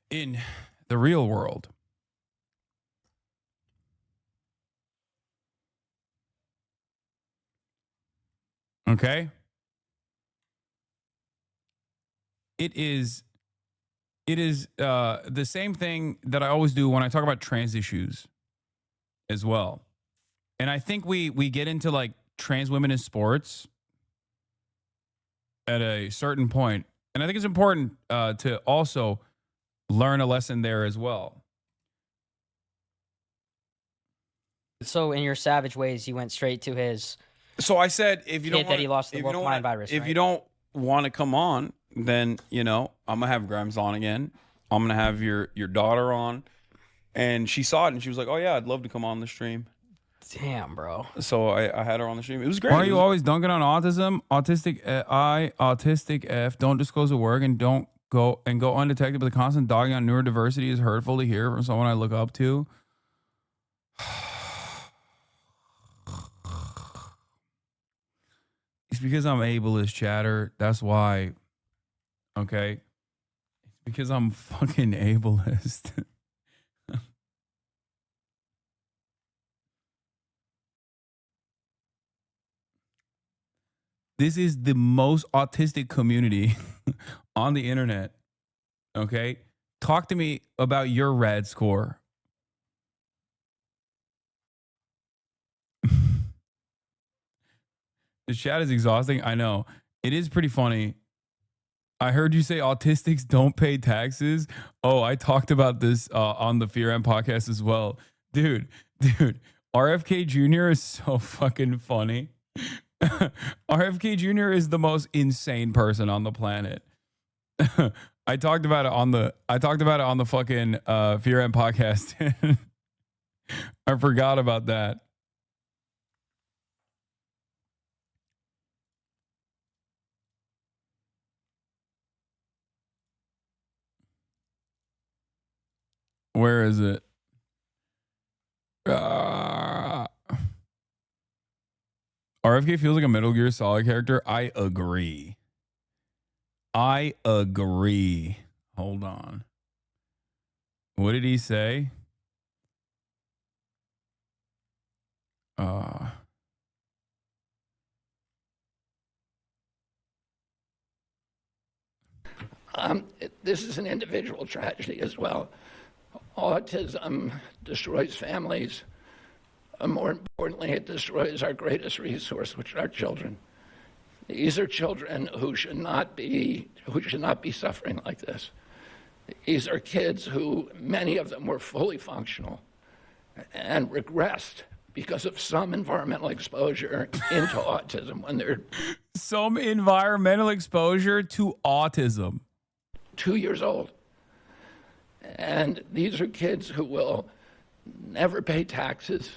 in the real world. Okay? It is the same thing that I always do when I talk about trans issues as well. And I think we get into like trans women in sports at a certain point. And I think it's important to also learn a lesson there as well. So in your savage ways, you went straight to his... So I said, if you don't that he lost the woke mind virus, if right? you don't want to come on, then I'm gonna have Grimes on again. I'm gonna have your daughter on, and she saw it and she was like, "Oh yeah, I'd love to come on the stream." Damn, bro. So I had her on the stream. It was great. Why are you always dunking on autism? Autistic F. Don't disclose at work and don't go undetected. But the constant dogging on neurodiversity is hurtful to hear from someone I look up to. It's because I'm ableist, chatter. That's why. Okay. It's because I'm fucking ableist. This is the most autistic community on the internet. Okay. Talk to me about your rad score. The chat is exhausting. I know. It is pretty funny. I heard you say autistics don't pay taxes. Oh, I talked about this on the Fear M podcast as well. Dude, RFK Jr. is so fucking funny. RFK Jr. is the most insane person on the planet. I talked about it on the fucking Fear M podcast. I forgot about that. Where is it? RFK feels like a Metal Gear Solid character. I agree. Hold on. What did he say? This is an individual tragedy as well. Autism destroys families. More importantly, it destroys our greatest resource, which are our children. These are children who should not be suffering like this. These are kids who, many of them were fully functional and regressed because of some environmental exposure into autism when they're some environmental exposure to autism. 2 years old. And these are kids who will never pay taxes.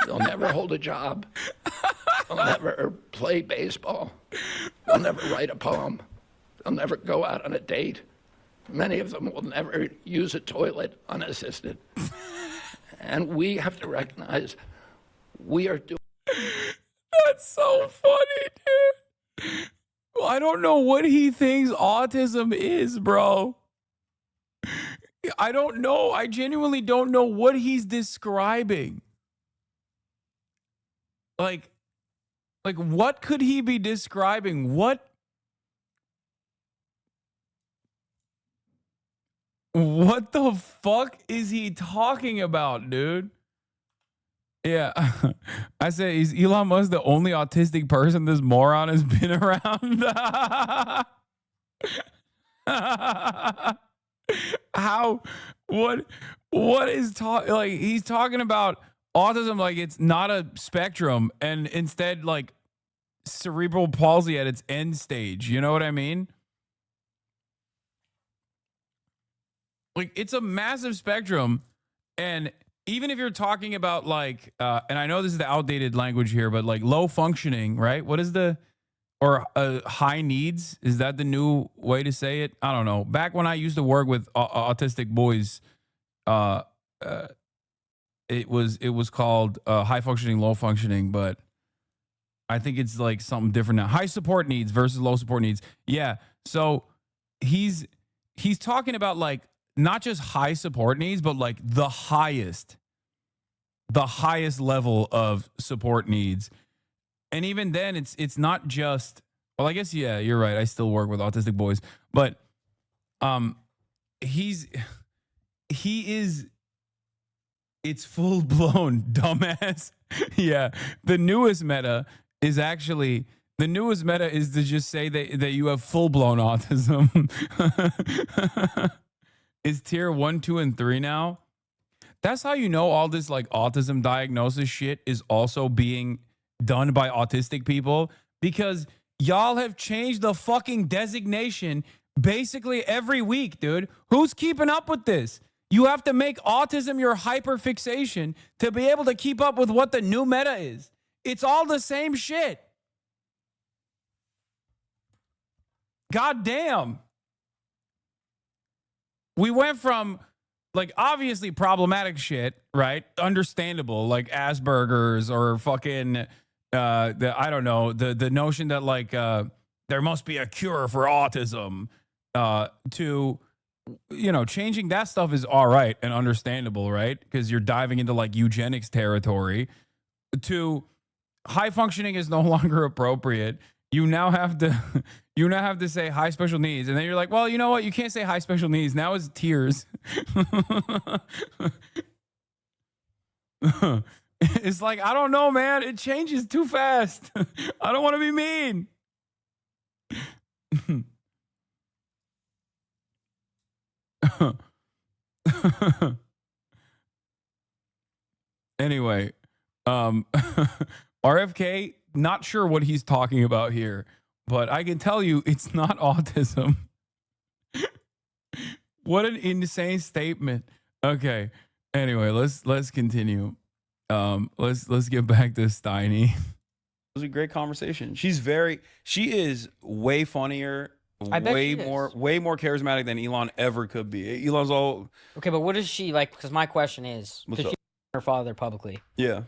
They'll never hold a job. They'll never play baseball. They'll never write a poem. They'll never go out on a date. Many of them will never use a toilet unassisted. And we have to recognize we are doing. That's so funny, dude. Well, I don't know what he thinks autism is, bro. I don't know. I genuinely don't know what he's describing. Like what could he be describing? What the fuck is he talking about, dude? Yeah. I say, is Elon Musk the only autistic person this moron has been around? How? What is like? He's talking about autism like it's not a spectrum, and instead like cerebral palsy at its end stage. You know what I mean? Like it's a massive spectrum, and even if you're talking about like, and I know this is the outdated language here, but like low functioning, right? What is the or high needs? Is that the new way to say it? I don't know. Back when I used to work with autistic boys, it was called high functioning, low functioning, but I think it's like something different now. High support needs versus low support needs. Yeah. So he's talking about like not just high support needs, but like the highest level of support needs. And even then it's not just, well, I guess, yeah, you're right. I still work with autistic boys, but he is, it's full blown dumbass. Yeah. The newest meta is to just say that you have full blown autism. Is tier 1, 2, and 3 now. That's how you know all this like autism diagnosis shit is also being done by autistic people, because Y'all have changed the fucking designation basically every week, dude. Who's keeping up with this? You have to make autism your hyperfixation to be able to keep up with what the new meta is. It's all the same shit. God damn. We went from like obviously problematic shit, right? Understandable, like Asperger's or fucking I don't know, the notion that like there must be a cure for autism to changing that stuff is all right and understandable, right? Because you're diving into like eugenics territory. To high functioning is no longer appropriate. You now have to say high special needs, and then you're like, well, you know what? You can't say high special needs. Now it's tears. It's like, I don't know, man. It changes too fast. I don't want to be mean. Anyway, RFK, not sure what he's talking about here, but I can tell you it's not autism. What an insane statement. Okay. Anyway, let's continue. Let's get back to Steiny. It was a great conversation. She is way funnier, way more charismatic than Elon ever could be. Elon's all okay, but what is she like? Because my question is, because she her father publicly. Yeah.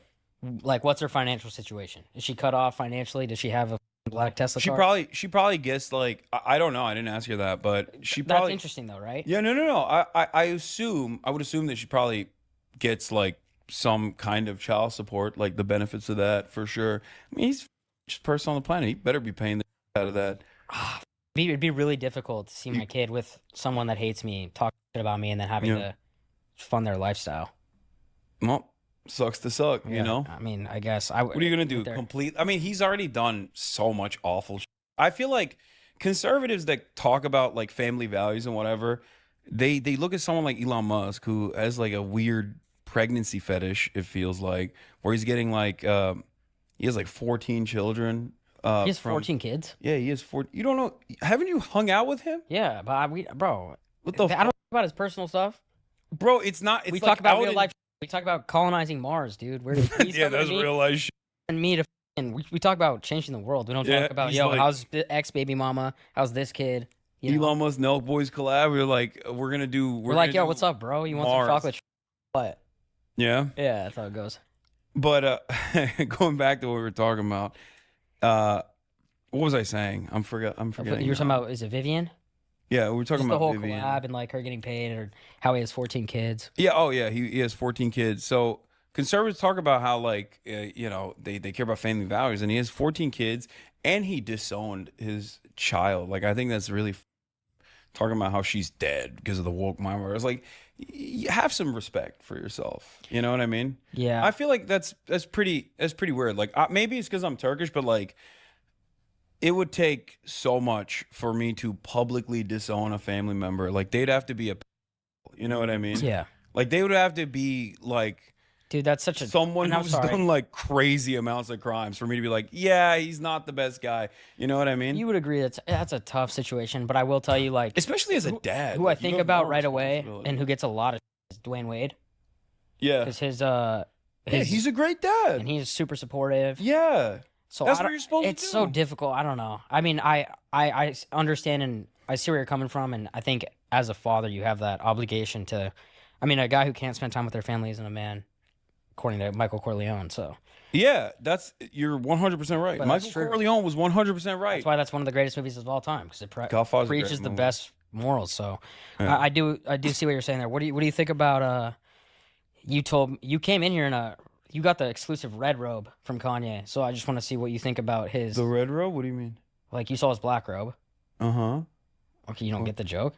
Like, what's her financial situation? Is she cut off financially? Does she have a black Tesla car? She probably gets like I don't know. I didn't ask her that, but she That's probably interesting though, right? Yeah, no. I would assume that she probably gets like some kind of child support, like the benefits of that for sure. I mean, he's just person on the planet. He better be paying the out of that. It'd be really difficult to see my kid with someone that hates me, talk shit about me, and then having to fund their lifestyle. Well, sucks to suck, you know? I mean, I guess What are you going to do? I mean, he's already done so much awful shit. I feel like conservatives that talk about like family values and whatever, they look at someone like Elon Musk who has like a weird pregnancy fetish, it feels like, where he's getting like he has like 14 children. He has 14 kids? Yeah, he has 14. You don't know? Haven't you hung out with him? Yeah, but bro, what the I don't talk about his personal stuff. Bro, it's not. It's we like talk about real life. We talk about colonizing Mars, dude. Yeah, that's real life shit. And me to we talk about changing the world. We don't talk about like, how's the ex baby mama? How's this kid? Elon Musk Nelk Boys collab. We're like, we're like, yo, what's up, bro? You want some chocolate? What? Yeah. Yeah, that's how it goes. But going back to what we were talking about, what was I saying? I'm forgetting. You were talking about, is it Vivian? Yeah, we were talking about the whole Vivian. collab and like her getting paid, or how he has 14 kids. Yeah. Oh yeah, he has 14 kids. So conservatives talk about how like they care about family values, and he has 14 kids, and he disowned his child. Like I think that's really talking about how she's dead because of the woke mind. Where it's like, you have some respect for yourself. You know what I mean? Yeah. I feel like that's pretty weird. Like maybe it's because I'm Turkish, but like it would take so much for me to publicly disown a family member. Like they'd have to be you know what I mean? Yeah. Like they would have to be like, dude, that's such a someone who's done like crazy amounts of crimes for me to be like, yeah, he's not the best guy. You know what I mean? You would agree that's a tough situation, but I will tell you, like, especially as a dad, who I think about right away and who gets a lot of is Dwayne Wade. Yeah, because he's a great dad and he's super supportive. Yeah, so that's what you're supposed to do. It's so difficult. I don't know. I mean, I understand and I see where you're coming from, and I think as a father, you have that obligation to. I mean, a guy who can't spend time with their family isn't a man, according to Michael Corleone. So yeah, you're 100% right. But Michael Corleone was 100% right. That's why that's one of the greatest movies of all time, because it preaches the best morals. So yeah. I do see what you're saying there. What do you think about you came in here and you got the exclusive red robe from Kanye. So I just want to see what you think about his red robe. What do you mean? Like you saw his black robe. Uh-huh. Okay, you don't get the joke?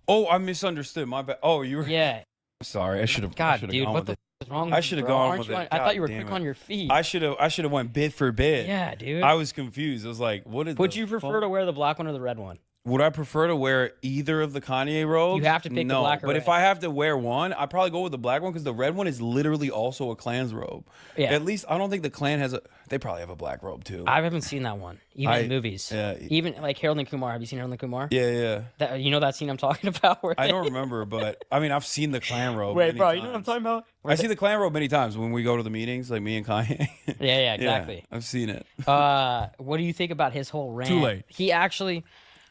Oh, I misunderstood. My bad. Oh, you were. Yeah. Sorry, I should have. God, dude, what the is wrong with I should have gone with it. I thought you were quick on your feet. I should have went bit for bit. Yeah, dude. I was confused. I was like, what is? Would you prefer to wear the black one or the red one? Would I prefer to wear either of the Kanye robes? You have to pick the no, black or but if red. I have to wear one, I'd probably go with the black one because the red one is literally also a Klan's robe. Yeah. At least I don't think the Klan has a. They probably have a black robe too. I haven't seen that one, even in movies. Yeah. Even like Harold and Kumar. Have you seen Harold and Kumar? Yeah. That, you know that scene I'm talking about? Where I they- don't remember, but I mean, I've seen the Klan robe. Wait, many bro, you know what I'm times. talking about? I see the Klan robe many times when we go to the meetings, like me and Kanye. Yeah, exactly. I've seen it. What do you think about his whole rant? Too late. He actually,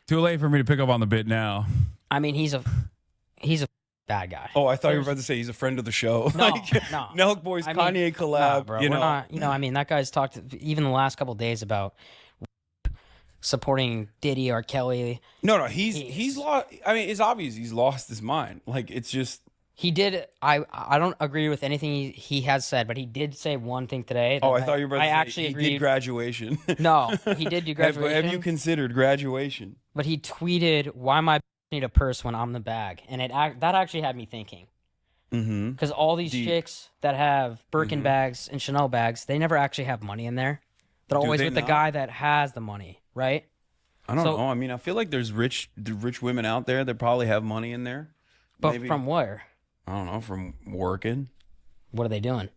Too late for me to pick up on the bit now. I mean, he's a bad guy. Oh, I thought you were about to say he's a friend of the show. No, Like, no. Nelk Boys I mean, Kanye collab. Nah, bro, you we're know, not. I mean, that guy's talked even the last couple days about supporting Diddy or Kelly. no, he's lost. I mean, it's obvious he's lost his mind. Like it's just. He did. I don't agree with anything he has said, but he did say one thing today. Oh, that I thought you were about to I say actually he agreed. did graduation. No, he did do graduation. Have you considered graduation? But he tweeted, "Why my need a purse when I'm the bag?" And that actually had me thinking. Mm-hmm. Because all these chicks that have Birkin bags and Chanel bags, they never actually have money in there. They're always they with the not? guy that has the money, right? I don't So- know. I mean, I feel like there's rich women out there that probably have money in there. But Maybe- from where? I don't know, from working. What are they doing?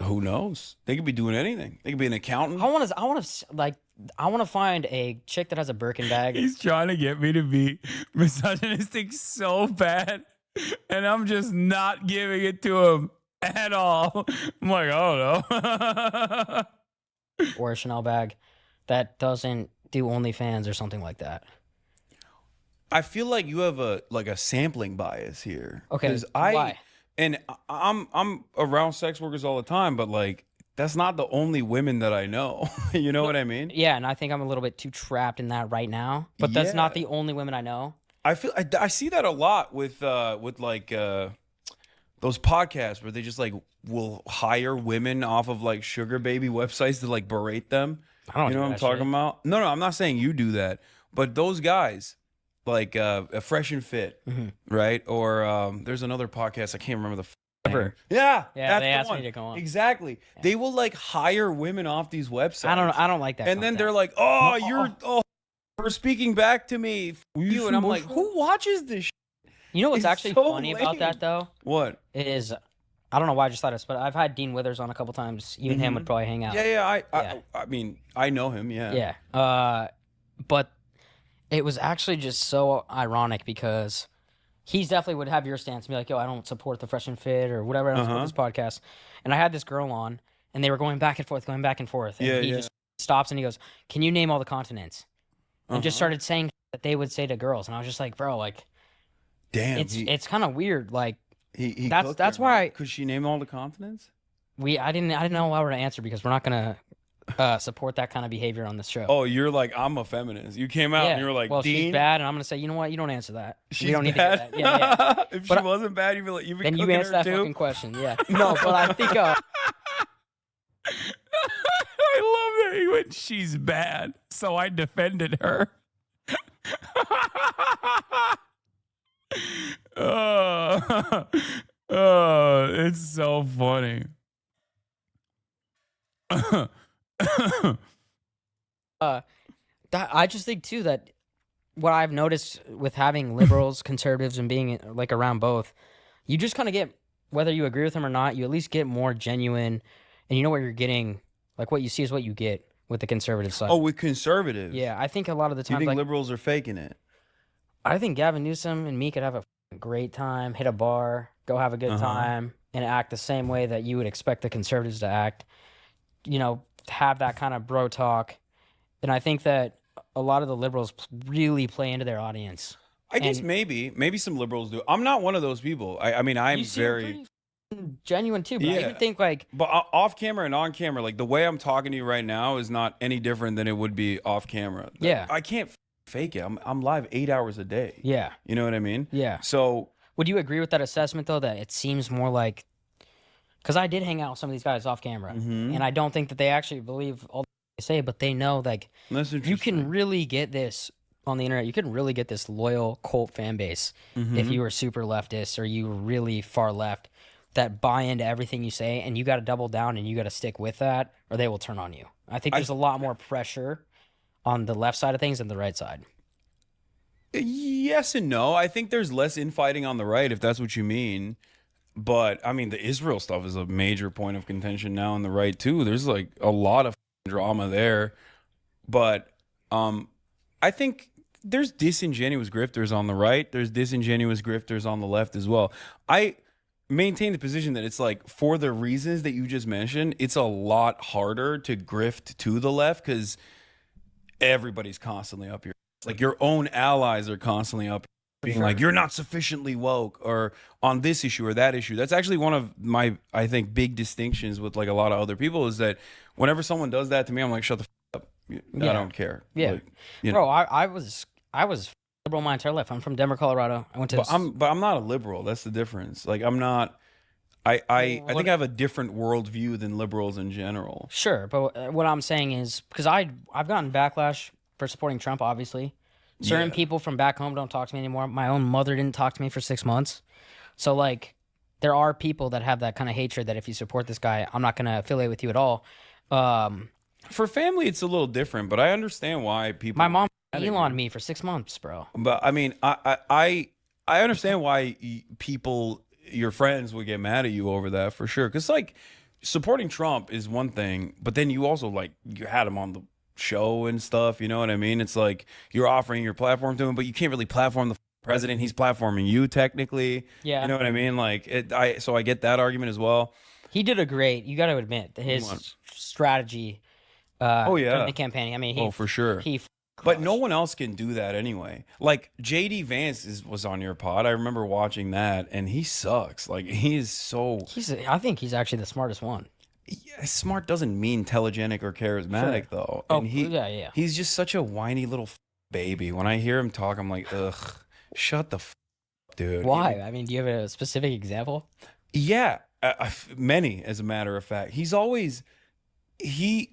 Who knows? They could be doing anything. They could be an accountant. I want to find a chick that has a Birkin bag. He's trying to get me to be misogynistic so bad, and I'm just not giving it to him at all. I'm like, I don't know. Or a Chanel bag that doesn't do OnlyFans or something like that. I feel like you have a sampling bias here. Okay, 'Cause why? I'm around sex workers all the time, but like that's not the only women that I know. You know what I mean? Yeah, and I think I'm a little bit too trapped in that right now. But that's not Yeah. the only women I know. I feel I see that a lot with like those podcasts where they just like will hire women off of like sugar baby websites to like berate them. I don't You know do what I'm that talking shit. about? No, I'm not saying you do that, but those guys like a Fresh and Fit, Mm-hmm. right? Or there's another podcast I can't remember the. Ever. Name. Yeah, Yeah, that's they the asked me one. to go on. Exactly. They will like hire women off these websites. I don't like that. And then content. they're like, "Oh, you're for speaking back to me, f- you," and I'm like, emotional? "Who watches this?" You know what's It's actually so funny about that lame. though? What? Is I don't know why I just thought this, but I've had Dean Withers on a couple times. You and him would probably hang out. Yeah. Yeah. I mean, I know him. Yeah. Yeah. But it was actually just so ironic because he's definitely would have your stance and be like, yo, I don't support the Fresh and Fit or whatever. I don't support this podcast. And I had this girl on and they were going back and forth. And Yeah, he yeah. just stops and he goes, can you name all the continents? And just Uh-huh. started saying that they would say to girls. And I was just like, bro, like, Damn. it's kind of weird. Like, he that's- cooked that's her, why huh? I- Could she name all the continents? I didn't know how to answer because we're not going to support that kind of behavior on this show. Oh, you're like, I'm a feminist. You came out and you were like, well, Dean, she's bad, and I'm gonna say, you know what? You don't answer that. she's we don't need bad. to do that. Yeah. If But she wasn't bad, you'd be like, you'd be Then you cooking answer her that too. fucking question. Yeah. No, but I think I love that he went, she's bad, so I defended her. It's so funny. I just think too that what I've noticed with having liberals, conservatives, and being like around both, you just kind of get whether you agree with them or not, you at least get more genuine, and you know what you're getting. Like what you see is what you get with the conservative side. Oh, with conservatives. yeah, I think a lot of the Do you time, think like liberals are faking it? I think Gavin Newsom and me could have a great time, hit a bar, go have a good Uh-huh. time, and act the same way that you would expect the conservatives to act. You know, have that kind of bro talk. And I think that a lot of the liberals really play into their audience. I guess And- maybe some liberals do. I'm not one of those people. I mean, I'm You seem very. pretty f***ing genuine too, but I Yeah. even think like But off camera and on camera, like the way I'm talking to you right now is not any different than it would be off camera. Yeah. I can't fake it. I'm live 8 hours a day. yeah, You know what I mean? yeah. So Would you agree with that assessment though? That it seems more like because I did hang out with some of these guys off camera, Mhm. and I don't think that they actually believe all they say, but they know like that's interesting. you can really get this on the internet. You can really get this loyal cult fan base if you were super leftist or you were really far left that buy into everything you say, and you got to double down and you got to stick with that, or they will turn on you. I think there's a lot more pressure on the left side of things than the right side. Yes and no. I think there's less infighting on the right, if that's what you mean. But I mean, the Israel stuff is a major point of contention now on the right too. There's like a lot of drama there. But I think there's disingenuous grifters on the right. There's disingenuous grifters on the left as well. I maintain the position that it's like, for the reasons that you just mentioned, it's a lot harder to grift to the left because everybody's constantly up here. Like your own allies are constantly up here being like, you're not sufficiently woke or on this issue or that issue. That's actually one of my, I think, big distinctions with like a lot of other people is that whenever someone does that to me, I'm like, shut the up. I don't care. Yeah. Like, you know. Bro, I was liberal my entire life. I'm from Denver, Colorado. I went to But I'm not a liberal. That's the difference. Like I'm not. I think I have a different worldview than liberals in general. Sure, but what I'm saying is because I've gotten backlash for supporting Trump. Obviously, certain people from back home don't talk to me anymore. My own mother didn't talk to me for 6 months. So like, there are people that have that kind of hatred that if you support this guy, I'm not going to affiliate with you at all. For family, it's a little different, but I understand why people. My mom Elon me for 6 months, bro. But I mean, I understand why people, your friends, would get mad at you over that for sure. Because like, supporting Trump is one thing, but then you also like you had him on the show and stuff. You know what I mean? It's like you're offering your platform to him, but you can't really platform the president. He's platforming you technically. Yeah, you know what I mean? Like so I get that argument as well. He did a great. You got to admit his strategy. During the campaign. I mean, for sure. But no one else can do that anyway. Like JD Vance was on your pod. I remember watching that, and he sucks. Like he is so. I think he's actually the smartest one. Yeah, smart doesn't mean telegenic or charismatic though. And he's just such a whiny little baby. When I hear him talk, I'm like, ugh, shut the up, dude. Why? I mean, do you have a specific example? Yeah, many, as a matter of fact. He's always.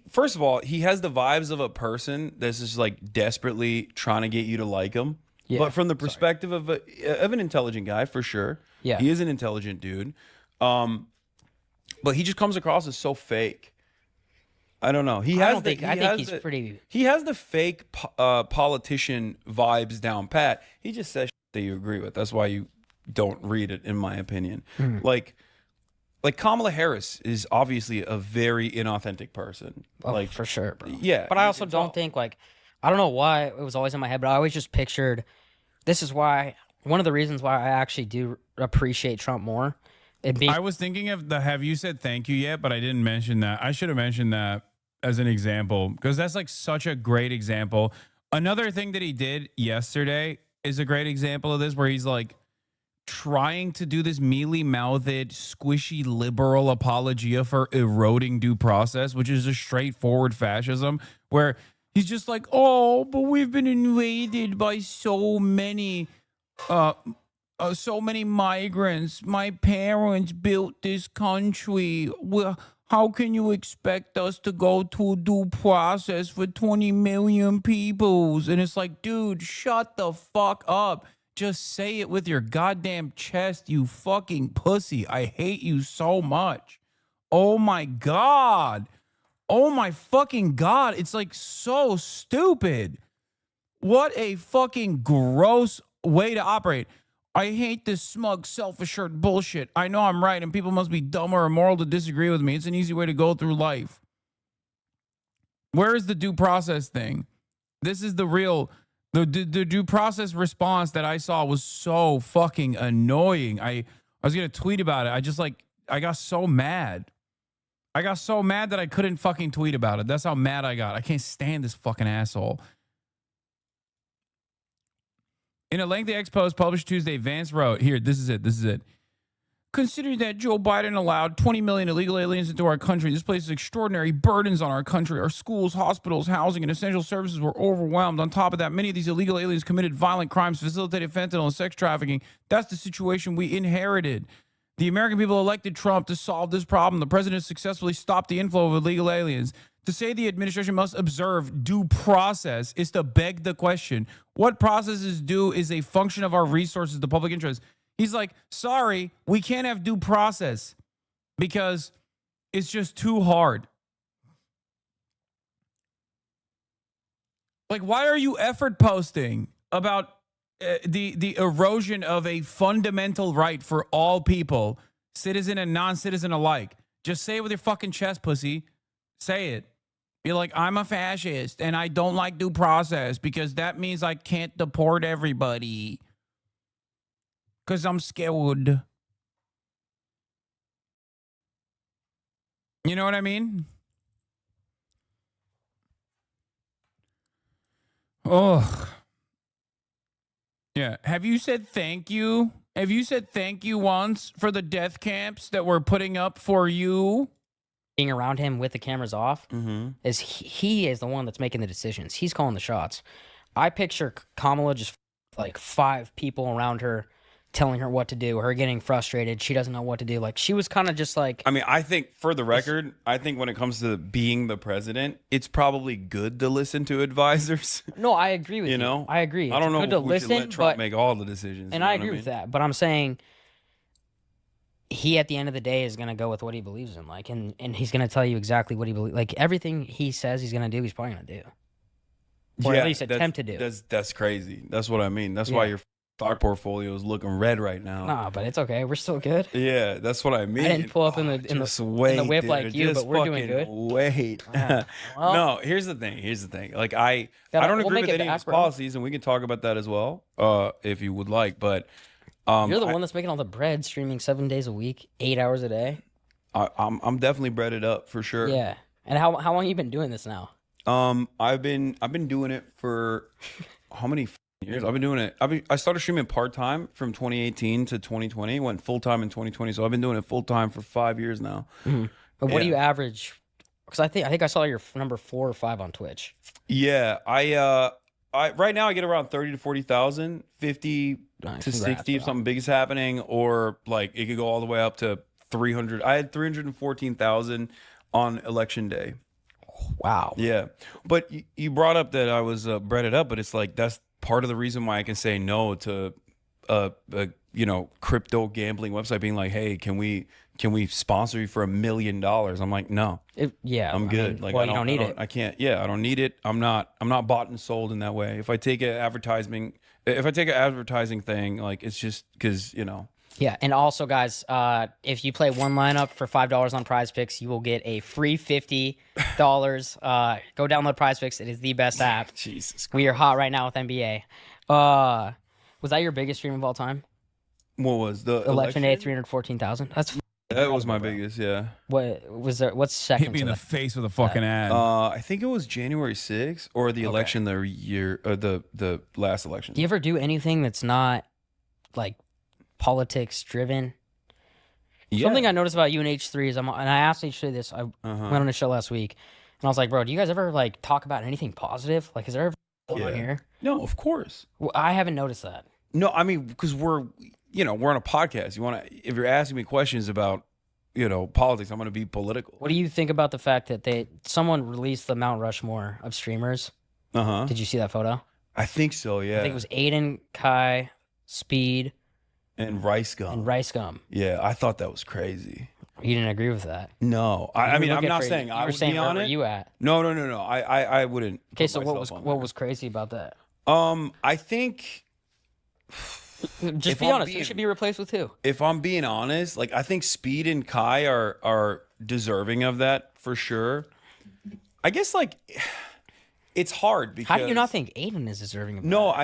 First of all, he has the vibes of a person that's just like desperately trying to get you to like him. Yeah. But from the perspective of an intelligent guy, for sure. Yeah. He is an intelligent dude. But he just comes across as so fake. I don't know. I think he's pretty. He has the fake politician vibes down pat. He just says shit that you agree with. That's why you don't read it, in my opinion. Like Kamala Harris is obviously a very inauthentic person. Oh, like for sure, bro. Yeah. But I also don't think like, I don't know why it was always in my head, but I always just pictured, this is why, one of the reasons why I actually do appreciate Trump more. I was thinking of have you said thank you yet? But I didn't mention that. I should have mentioned that as an example because that's like such a great example. Another thing that he did yesterday is a great example of this where he's like, trying to do this mealy-mouthed, squishy liberal apologia for eroding due process, which is a straightforward fascism, where he's just like, oh, but we've been invaded by so many migrants. My parents built this country. Well, how can you expect us to go to due process for 20 million peoples? And it's like, dude, shut the fuck up. Just say it with your goddamn chest, you fucking pussy. I hate you so much. Oh my God. Oh my fucking God. It's like so stupid. What a fucking gross way to operate. I hate this smug, self-assured bullshit. I know I'm right and people must be dumb or immoral to disagree with me. It's an easy way to go through life. Where is the due process thing? This is the real... The due process response that I saw was so fucking annoying. I was going to tweet about it. I got so mad. I got so mad that I couldn't fucking tweet about it. That's how mad I got. I can't stand this fucking asshole. In a lengthy post published Tuesday, Vance wrote, here, this is it. Considering that Joe Biden allowed 20 million illegal aliens into our country, this places extraordinary burdens on our country. Our schools, hospitals, housing, and essential services were overwhelmed. On top of that, many of these illegal aliens committed violent crimes, facilitated fentanyl and sex trafficking. That's the situation we inherited. The American people elected Trump to solve this problem. The president successfully stopped the inflow of illegal aliens. To say the administration must observe due process is to beg the question. What process is due is a function of our resources, the public interest. He's like, sorry, we can't have due process because it's just too hard. Like, why are you effort posting about the erosion of a fundamental right for all people, citizen and non-citizen alike. Just say it with your fucking chest, pussy. Say it. Be like, I'm a fascist and I don't like due process because that means I can't deport everybody. Because I'm scared. You know what I mean? Oh. Yeah. Have you said thank you? Have you said thank you once for the death camps that we're putting up for you? Being around him with the cameras off is he is the one that's making the decisions. He's calling the shots. I picture Kamala just like 5 people around her telling her what to do, her getting frustrated. She doesn't know what to do. Like, she was kind of just like... I mean, I think, for the record, I think when it comes to being the president, it's probably good to listen to advisors. No, I agree with you. You know? I agree. I don't know good to if we should listen, let Trump but, make all the decisions. and I agree with that. But I'm saying he, at the end of the day, is going to go with what he believes in. Like, and he's going to tell you exactly what he believes. Like, everything he says he's going to do, he's probably going to do. Or at least attempt to do. That's crazy. That's what I mean. That's why your stock portfolio is looking red right now. Nah, but it's okay. We're still good. Yeah, that's what I mean. I didn't pull up in the whip dude. like you, but we're doing good. Wait. Well, No, here's the thing. Like, I don't agree with any of his policies, and we can talk about that as well, if you would like. But you're the one that's making all the bread, streaming 7 days a week, 8 hours a day. I'm definitely breaded up for sure. Yeah. And how long have you been doing this now? I've been doing it for how many years? I've been doing it. I started streaming part-time from 2018 to 2020, went full-time in 2020. So I've been doing it full-time for 5 years now. Mm-hmm. But what do you average? Because I think I saw your number 4 or 5 on Twitch. Yeah, I right now I get around 30 to 40,000, 50 to 60 if something big is happening, or like it could go all the way up to 300. I had 314,000 on election day. Wow. Yeah, but you brought up that I was breaded up, but it's like that's part of the reason why I can say no to a crypto gambling website being like, hey, can we sponsor you for $1 million? I'm like, no. I'm good. You don't need it. I can't. Yeah, I don't need it. I'm not bought and sold in that way. If I take an advertising thing, like, it's just because Yeah, and also, guys, if you play one lineup for $5 on Prize Picks, you will get a free $50. Go download Prize Picks. It is the best app. Jesus Christ. We are hot right now with NBA. Was that your biggest stream of all time? What was the election day? 314,000. That was my biggest. Yeah. What was there? What's second? Hit me to in the that? face with a fucking ad. I think it was January 6th or the election the last election. Do you ever do anything that's not like politics driven? Yeah. Something I noticed about you and H3 is and I asked H3 this. I went on a show last week, and I was like, "Bro, do you guys ever like talk about anything positive? Like, is there ever on here?" No, of course. Well, I haven't noticed that. No, I mean, because we're on a podcast. If you're asking me questions about politics, I'm going to be political. What do you think about the fact that someone released the Mount Rushmore of streamers? Did you see that photo? I think so. Yeah. I think it was Aiden, Kai, Speed, and Rice Gum. Yeah, I thought that was crazy. You didn't agree with that? No, I mean, I'm not saying I would be on it. Where you at? No. I wouldn't. Okay, so what was crazy about that? I think. Just be honest. Who should be replaced with who? If I'm being honest, like, I think Speed and Kai are deserving of that for sure. I guess, like, it's hard because. How do you not think Aiden is deserving of that? No,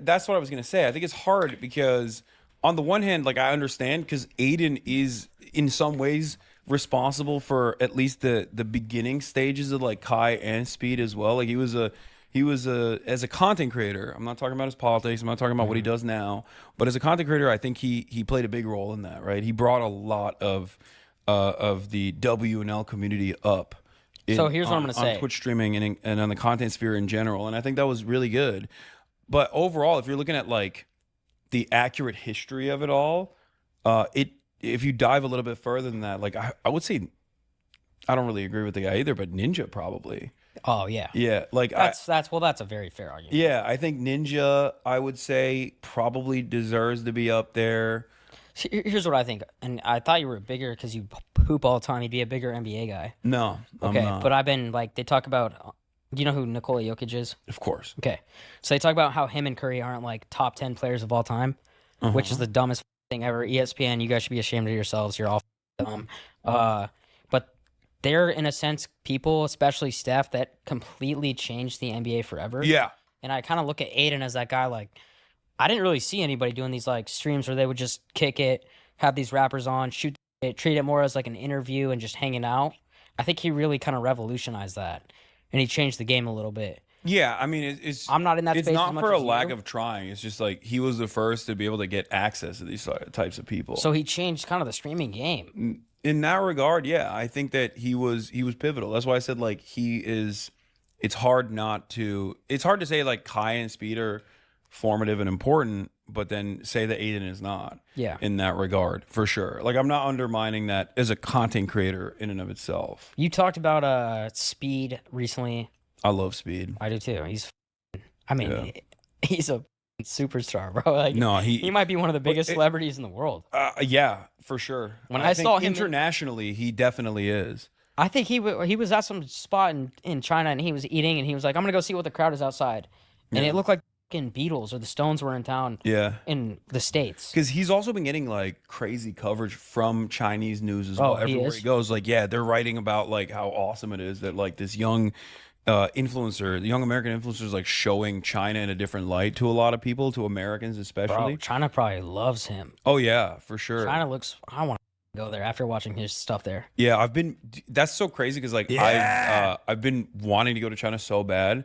that's what I was gonna say. I think it's hard because on the one hand, like, I understand because Aiden is in some ways responsible for at least the beginning stages of like Kai and Speed as well. Like, he was as a content creator. I'm not talking about his politics. I'm not talking about what he does now. But as a content creator, I think he played a big role in that, right? He brought a lot of the W&L community up. So here's what I'm going to say. On Twitch streaming and on the content sphere in general. And I think that was really good. But overall, if you're looking at like the accurate history of it all, if you dive a little bit further than that, like I would say, I don't really agree with the guy either, but Ninja probably. Oh yeah. Yeah, like that's a very fair argument. Yeah, I think Ninja, I would say, probably deserves to be up there. Here's what I think, and I thought you were bigger because you poop all the time. You'd be a bigger NBA guy. No, okay, I'm not. but I've been like they talk about Do you know who Nikola Jokic is? Of course. Okay. So they talk about how him and Curry aren't like top 10 players of all time, which is the dumbest thing ever. ESPN, you guys should be ashamed of yourselves. You're all dumb. But they're, in a sense, people, especially Steph, that completely changed the NBA forever. Yeah. And I kind of look at Aiden as that guy, like, I didn't really see anybody doing these like streams where they would just kick it, have these rappers on, shoot it, treat it more as like an interview and just hanging out. I think he really kind of revolutionized that, and he changed the game a little bit. Yeah, I mean, it's I'm not in that it's space not as much for a as lack you. of trying. It's just like he was the first to be able to get access to these types of people. So he changed kind of the streaming game. In that regard, yeah, I think that he was pivotal. That's why I said like he is. It's hard to say like Kai and Speed are formative and important, but then say that Aiden is not. Yeah. In that regard, for sure. Like I'm not undermining that as a content creator in and of itself. You talked about Speed recently. I love Speed. I do too. He's a superstar, bro. Like, No, he might be one of the biggest celebrities in the world. Yeah, for sure. When I saw him internationally, he definitely is. I think he was at some spot in China and he was eating and he was like, I'm gonna go see what the crowd is outside, and it looked like fucking Beatles or the Stones were in town. Yeah, in the States. Because he's also been getting like crazy coverage from Chinese news as well. Everywhere he goes, like they're writing about like how awesome it is that like this young influencer, the young American influencer, is like showing China in a different light to a lot of people, to Americans especially. Bro, China probably loves him. Oh yeah, for sure. China looks. I want to go there after watching his stuff there. Yeah, that's so crazy because like I've been wanting to go to China so bad,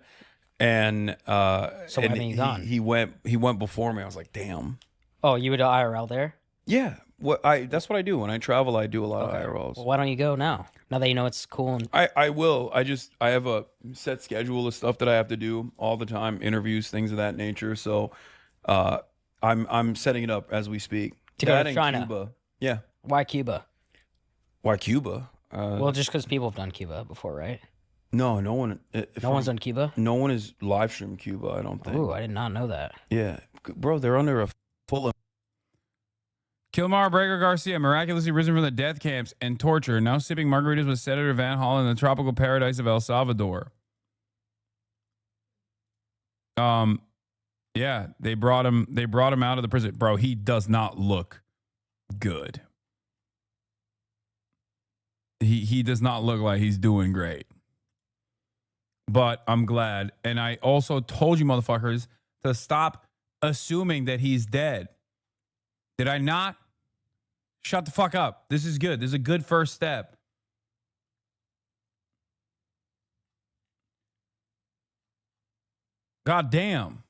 and so why haven't you gone? He went before me. I was like, damn. Oh, you would IRL there? Yeah, that's what I do when I travel. I do a lot of IRLs. Well, why don't you go now? Now that you know it's cool. And I will. I have a set schedule of stuff that I have to do all the time, interviews, things of that nature. So, I'm setting it up as we speak. To go to China. Cuba. Yeah. Why Cuba? Why Cuba? Well, just because people have done Cuba before, right? No one. No one's done Cuba? No one has live streamed Cuba, I don't think. Ooh, I did not know that. Yeah. Bro, they're under a full. Kilmar Breaker Garcia miraculously risen from the death camps and torture, now sipping margaritas with Senator Van Hollen in the tropical paradise of El Salvador. Yeah, they brought him out of the prison. Bro, he does not look good. He does not look like he's doing great. But I'm glad. And I also told you motherfuckers to stop assuming that he's dead. Did I not? Shut the fuck up. This is good. This is a good first step. God damn.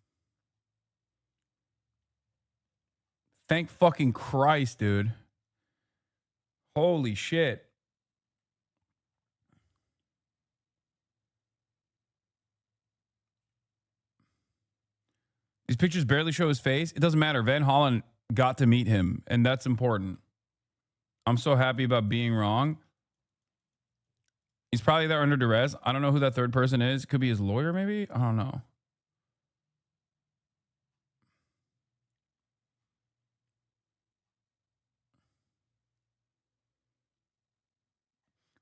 Thank fucking Christ, dude. Holy shit. These pictures barely show his face. It doesn't matter. Van Hollen got to meet him, and that's important. I'm so happy about being wrong. He's probably there under duress. I don't know who that third person is. Could be his lawyer, maybe? I don't know.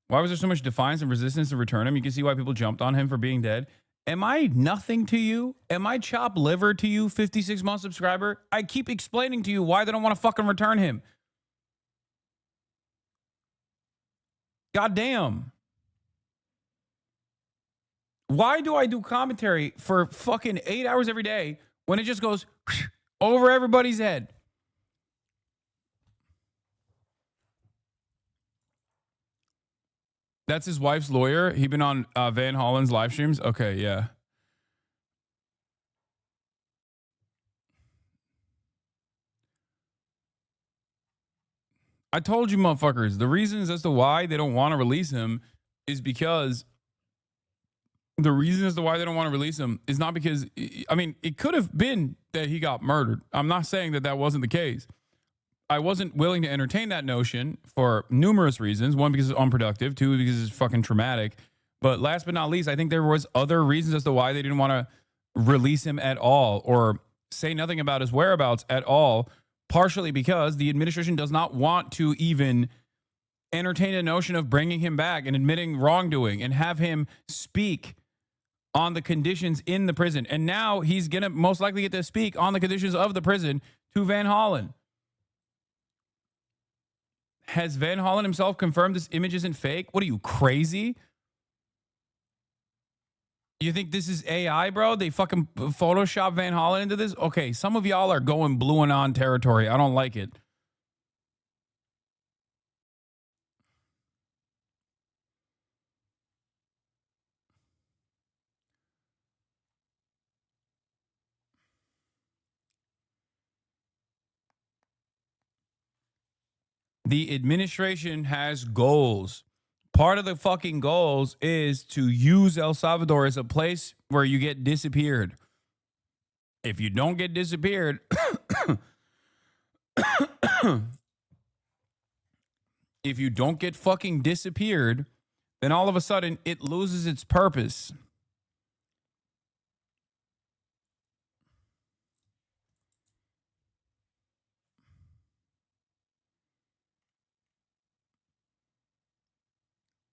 Why was there so much defiance and resistance to return him? You can see why people jumped on him for being dead. Am I nothing to you? Am I chopped liver to you, 56-month subscriber? I keep explaining to you why they don't want to fucking return him. God damn. Why do I do commentary for fucking 8 hours every day when it just goes over everybody's head? That's his wife's lawyer. He been on Van Hollen's live streams. Okay, yeah. I told you motherfuckers, the reasons as to why they don't want to release him is because the reason as to why they don't want to release him is not because, I mean, it could have been that he got murdered. I'm not saying that that wasn't the case. I wasn't willing to entertain that notion for numerous reasons. One, because it's unproductive. Two, because it's fucking traumatic. But last but not least, I think there was other reasons as to why they didn't want to release him at all or say nothing about his whereabouts at all. Partially because the administration does not want to even entertain a notion of bringing him back and admitting wrongdoing and have him speak on the conditions in the prison. And now he's going to most likely get to speak on the conditions of the prison to Van Hollen. Has Van Hollen himself confirmed this image isn't fake? What are you, crazy? You think this is AI, bro? They fucking Photoshop Van Hollen into this? Okay, some of y'all are going blue and on territory. I don't like it. The administration has goals. Part of the fucking goals is to use El Salvador as a place where you get disappeared. If you don't get disappeared, if you don't get fucking disappeared, then all of a sudden it loses its purpose.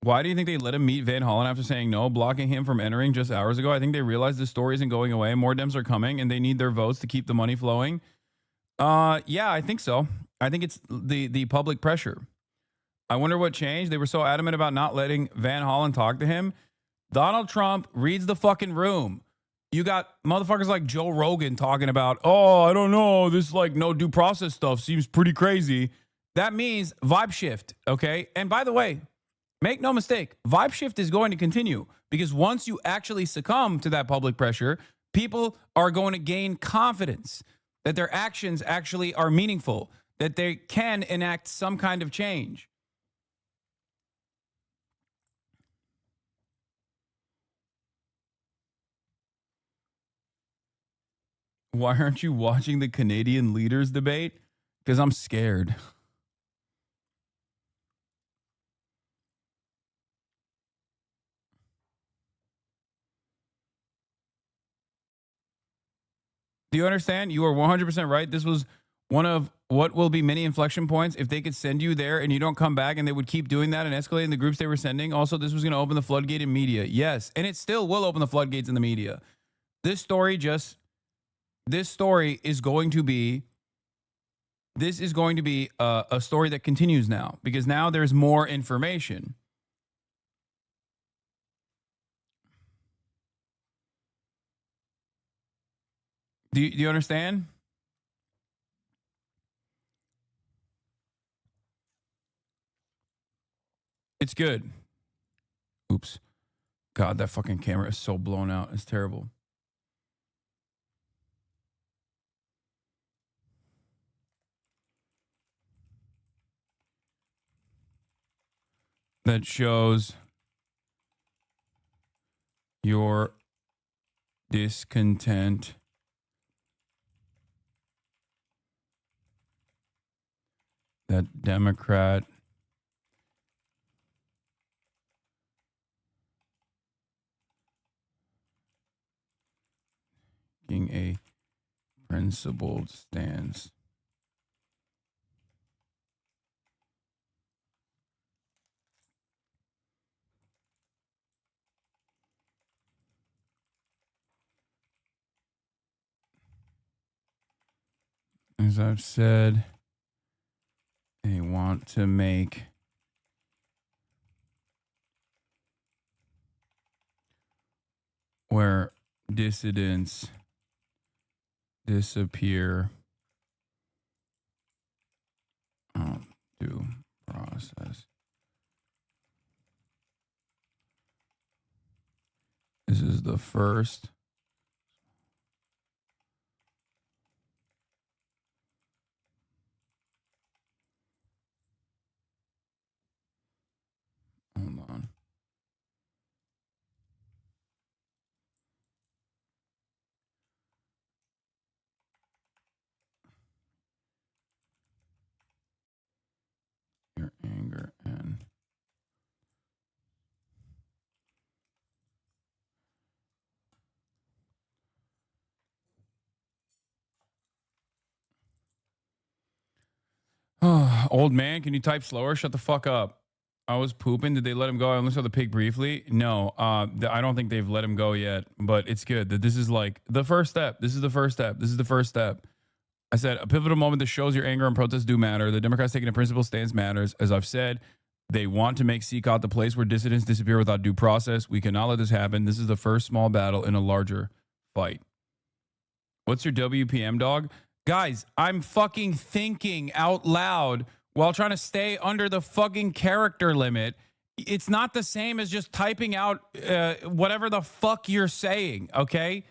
Why do you think they let him meet Van Hollen after saying no, blocking him from entering just hours ago? I think they realized the story isn't going away. More Dems are coming, and they need their votes to keep the money flowing. Yeah, I think so. I think it's the public pressure. I wonder what changed. They were so adamant about not letting Van Hollen talk to him. Donald Trump reads the fucking room. You got motherfuckers like Joe Rogan talking about, oh, I don't know, this like no due process stuff seems pretty crazy. That means vibe shift, okay? And by the way, make no mistake, vibe shift is going to continue because once you actually succumb to that public pressure, people are going to gain confidence that their actions actually are meaningful, that they can enact some kind of change. Why aren't you watching the Canadian leaders debate? Because I'm scared. Do you understand? You are 100% right. This was one of what will be many inflection points if they could send you there and you don't come back, and they would keep doing that and escalating the groups they were sending. Also, this was going to open the floodgate in media. Yes, and it still will open the floodgates in the media. This story is going to be a story that continues now because now there's more information. Do you understand? It's good. Oops. God, that fucking camera is so blown out. It's terrible. That shows your discontent that Democrat taking a principled stance. As I've said, they want to make where dissidents disappear due process. This is the first. Hold on. Your anger and old man, can you type slower? Shut the fuck up. I was pooping. Did they let him go? I only saw the pig briefly. No, I don't think they've let him go yet, but it's good that this is like the first step. This is the first step. This is the first step. I said a pivotal moment that shows your anger and protests do matter. The Democrats taking a principled stance matters. As I've said, they want to make CCOT the place where dissidents disappear without due process. We cannot let this happen. This is the first small battle in a larger fight. What's your WPM, dog? Guys, I'm fucking thinking out loud while trying to stay under the fucking character limit. It's not the same as just typing out whatever the fuck you're saying, okay?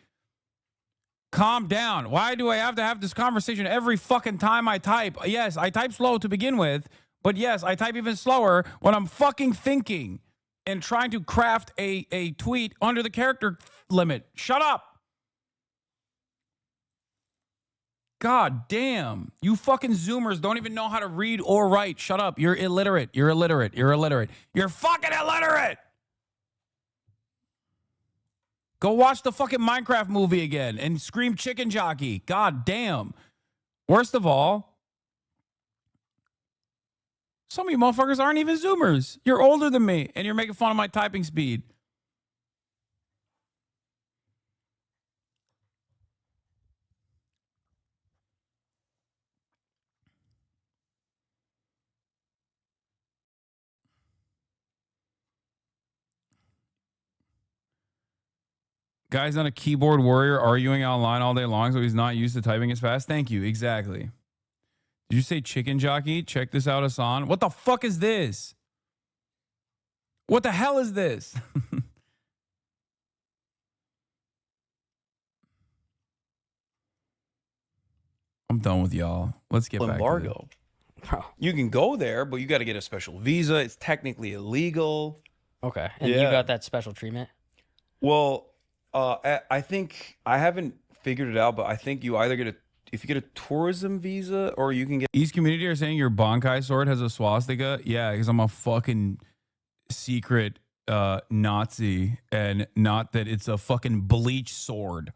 Calm down. Why do I have to have this conversation every fucking time I type? Yes, I type slow to begin with, but yes, I type even slower when I'm fucking thinking and trying to craft a tweet under the character limit. Shut up. God damn. You fucking Zoomers don't even know how to read or write. Shut up. You're illiterate. You're illiterate. You're illiterate. You're fucking illiterate. Go watch the fucking Minecraft movie again and scream chicken jockey. God damn. Worst of all, some of you motherfuckers aren't even Zoomers. You're older than me and you're making fun of my typing speed. Guy's not a keyboard warrior arguing online all day long, so he's not used to typing as fast. Thank you. Exactly. Did you say chicken jockey? Check this out, Hasan. What the fuck is this? What the hell is this? I'm done with y'all. Let's get back to embargo. You can go there, but you got to get a special visa. It's technically illegal. Okay. And you got that special treatment? Well, I think I haven't figured it out, but I think you either get if you get a tourism visa or you can get. East community are saying your Bankai sword has a swastika. Yeah, because I'm a fucking secret Nazi, and not that it's a fucking bleach sword.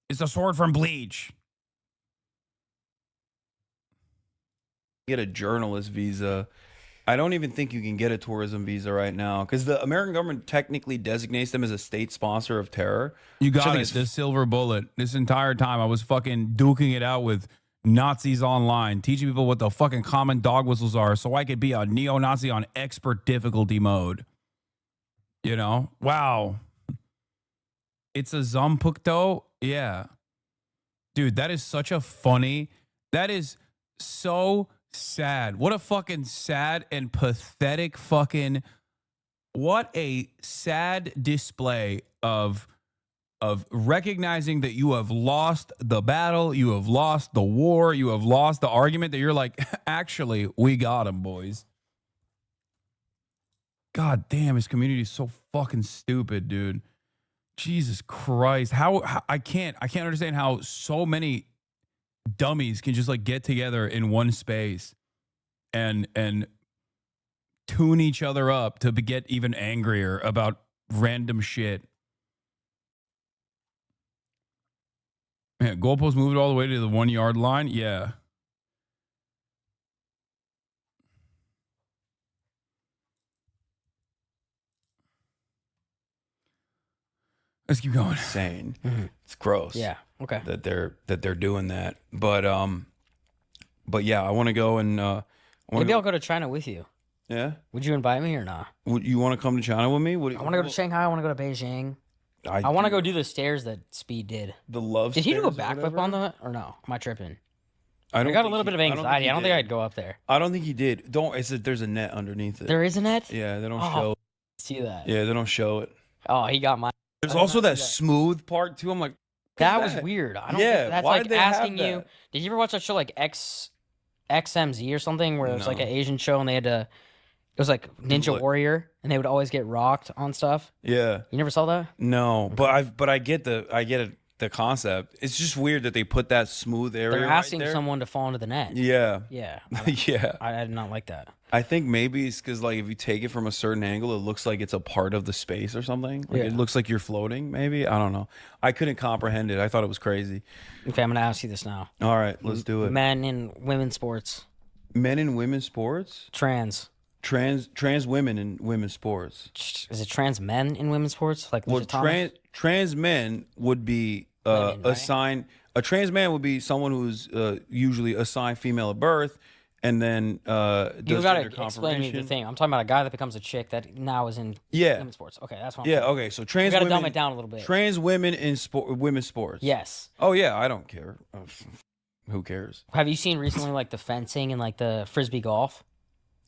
It's a sword from Bleach. Get a journalist visa. I don't even think you can get a tourism visa right now because the American government technically designates them as a state sponsor of terror. You got it. The silver bullet. This entire time I was fucking duking it out with Nazis online, teaching people what the fucking common dog whistles are so I could be a neo-Nazi on expert difficulty mode. You know? Wow. It's a Zompukto? Yeah. Dude, that is such a funny... That is so... sad. What a fucking sad and pathetic fucking, what a sad display of recognizing that you have lost the battle, you have lost the war, you have lost the argument, that you're like, actually, we got him, boys. God damn, his community is so fucking stupid, dude. Jesus Christ. How I can't understand how so many dummies can just like get together in one space and tune each other up to get even angrier about random shit. Yeah, goalpost moved all the way to the 1 yard line. Yeah. Let's keep going. Insane. It's gross. Yeah. Okay. That they're doing that. But yeah, I want to go and maybe I'll go to China with you. Yeah. Would you invite me or not? Would you want to come to China with me? I want to go to Shanghai. I want to go to Beijing. I want to go do the stairs that Speed did. The love. Did he do a backflip on that or no? Am I tripping? I got a little bit of anxiety. I don't think I'd go up there. I don't think he did. There's a net underneath it. There is a net? Yeah, they don't show. See that? Yeah, they don't show it. Oh, he got my. There's also that smooth part too. I'm like, that was weird. I don't think that's why like did they have asking you. that? Did you ever watch that show like XMZ or something where it was like an Asian show and they had to. It was like Ninja Warrior, and they would always get rocked on stuff. Yeah. You never saw that? No, but I get the concept. It's just weird that they put that smooth area. They're asking right there. someone to fall into the net. Yeah. Yeah. Yeah. I did not like that. I think maybe it's because like if you take it from a certain angle, it looks like it's a part of the space or something. Like it looks like you're floating. Maybe I don't know. I couldn't comprehend it. I thought it was crazy. Okay, I'm gonna ask you this now. All right, let's do it. Men in women's sports. Men in women's sports? Trans. Trans women in women's sports. Is it trans men in women's sports? Like Well, Thomas? trans men would be Women, right? assigned. A trans man would be someone who's usually assigned female at birth, and then You does gotta gender explain to me the confirmation. thing. I'm talking about a guy that becomes a chick that now is in Yeah. women's sports. Okay, that's what I'm Yeah. saying. Okay. So trans gotta women. dumb it down a little bit. Trans women in women's sports. Yes. Oh yeah, I don't care. Who cares? Have you seen recently like the fencing and like the frisbee golf?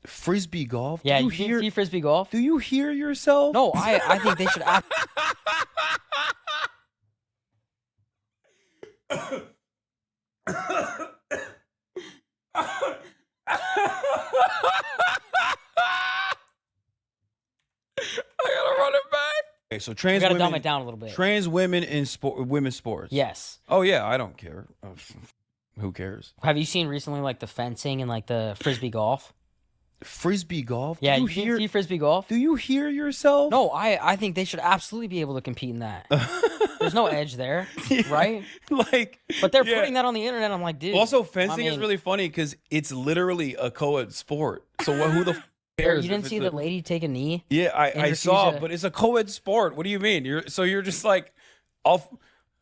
Frisbee golf. Yeah, Do you you didn't hear? see frisbee golf? Do you hear yourself? No, I think they should. I gotta run it back. Okay, so You trans gotta women. dumb it down a little bit. Trans women in women's sports. Yes. Oh yeah, I don't care. Who cares? Have you seen recently like the fencing and like the frisbee golf? Frisbee golf. Yeah, Do you you didn't hear? see frisbee golf? Do you hear yourself? No, I think they should absolutely be able to compete in that. There's no edge there, Yeah, right? Like, But they're yeah. putting that on the internet. I'm like, dude. Also, fencing is mean- really funny because it's literally a co-ed sport. So who the f- Or cares? you didn't if see it's the lady take a knee? Yeah, I refuse saw, to- but it's a co-ed sport. What do you mean? You're just like,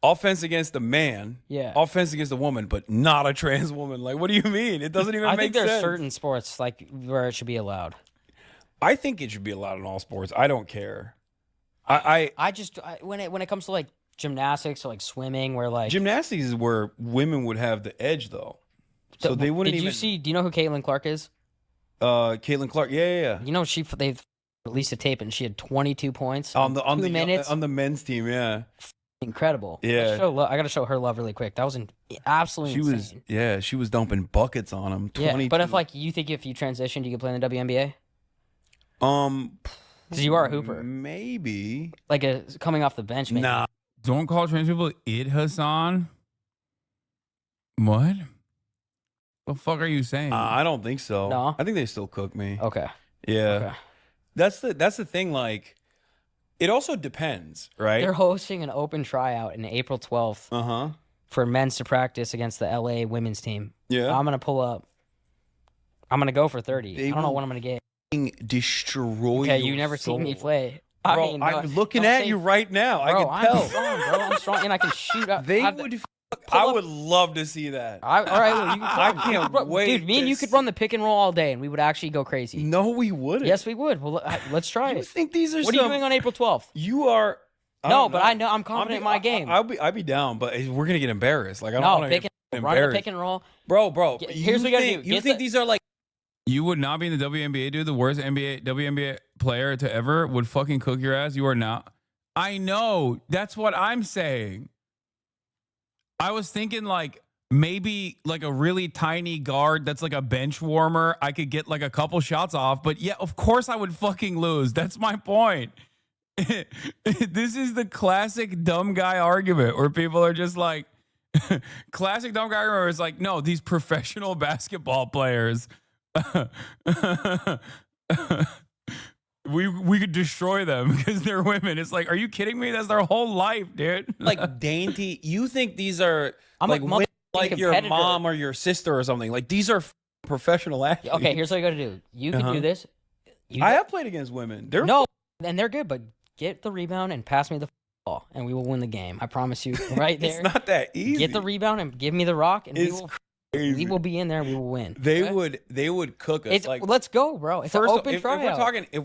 offense against the man, Yeah. offense against the woman, but not a trans woman. Like, what do you mean? It doesn't even I make think there's sense. certain sports like where it should be allowed. I think it should be allowed in all sports. I don't care. When it comes to like gymnastics or like swimming, where like Gymnastics is where women would have the edge, though. So they wouldn't Did even. you see? Do you know who Caitlin Clark is? Caitlin Clark? Yeah. You know they released a tape and she had 22 points On the 2 minutes. on the men's team, yeah. Incredible. Yeah. I gotta show her love really quick. That was absolutely She insane. she was dumping buckets on him. Yeah, 22. but if you think if you transitioned, you could play in the WNBA, because you are a hooper. Maybe. like coming off the bench. Maybe. Nah. Don't call trans people it, Hasan. What? The fuck are you saying? I don't think so. No? I think they still cook me. Okay. Yeah. Okay. That's the thing. Like, it also depends, right? They're hosting an open tryout in April 12th Uh-huh. for men's to practice against the LA women's team. Yeah. I'm gonna pull up. I'm gonna go for 30. They I don't know will what I'm gonna get. Destroy Okay, your you never seen me soul. play. Bro, I mean, I'm looking don't at say- you right now. Bro, I can tell. I'm strong, bro. I'm strong, and I can shoot up. They I've- would. pull I up- would love to see that. all right, well, you can I come. can't Bro, wait Dude, me and to you could run the pick and roll all day, and we would actually go crazy. No, we wouldn't. Yes, we would. Well, let's try You it. think these are What are some? you doing on April 12th? You are. I No, don't but I know I'm confident in my I- game. I'd be down, but we're gonna get embarrassed. Like I don't No, want to pick get and run the embarrassed. pick and roll. Bro. Here's what you gotta do. You Get think the- these are like? You would not be in the WNBA, dude. The worst WNBA player to ever would fucking cook your ass. You are not. I know. That's what I'm saying. I was thinking like maybe like a really tiny guard that's like a bench warmer. I could get like a couple shots off, but yeah, of course I would fucking lose. That's my point. This is the classic dumb guy argument where people are just like, classic dumb guy argument where it's like, no, these professional basketball players. we could destroy them because they're women. It's like, are you kidding me? That's their whole life, dude. Like dainty. You think these are I'm like a women like your competitor. mom or your sister or something? Like these are professional athletes. Okay, here's what you gotta do. You can Uh-huh. do this. I have played against women. They're No, and they're good, but get the rebound and pass me the ball, and we will win the game. I promise you, right there. It's not that easy. Get the rebound and give me the rock, and It's crazy. we will be in there. and We will win. They Okay? would cook us. It's like let's go, bro. It's an first, open if tryout.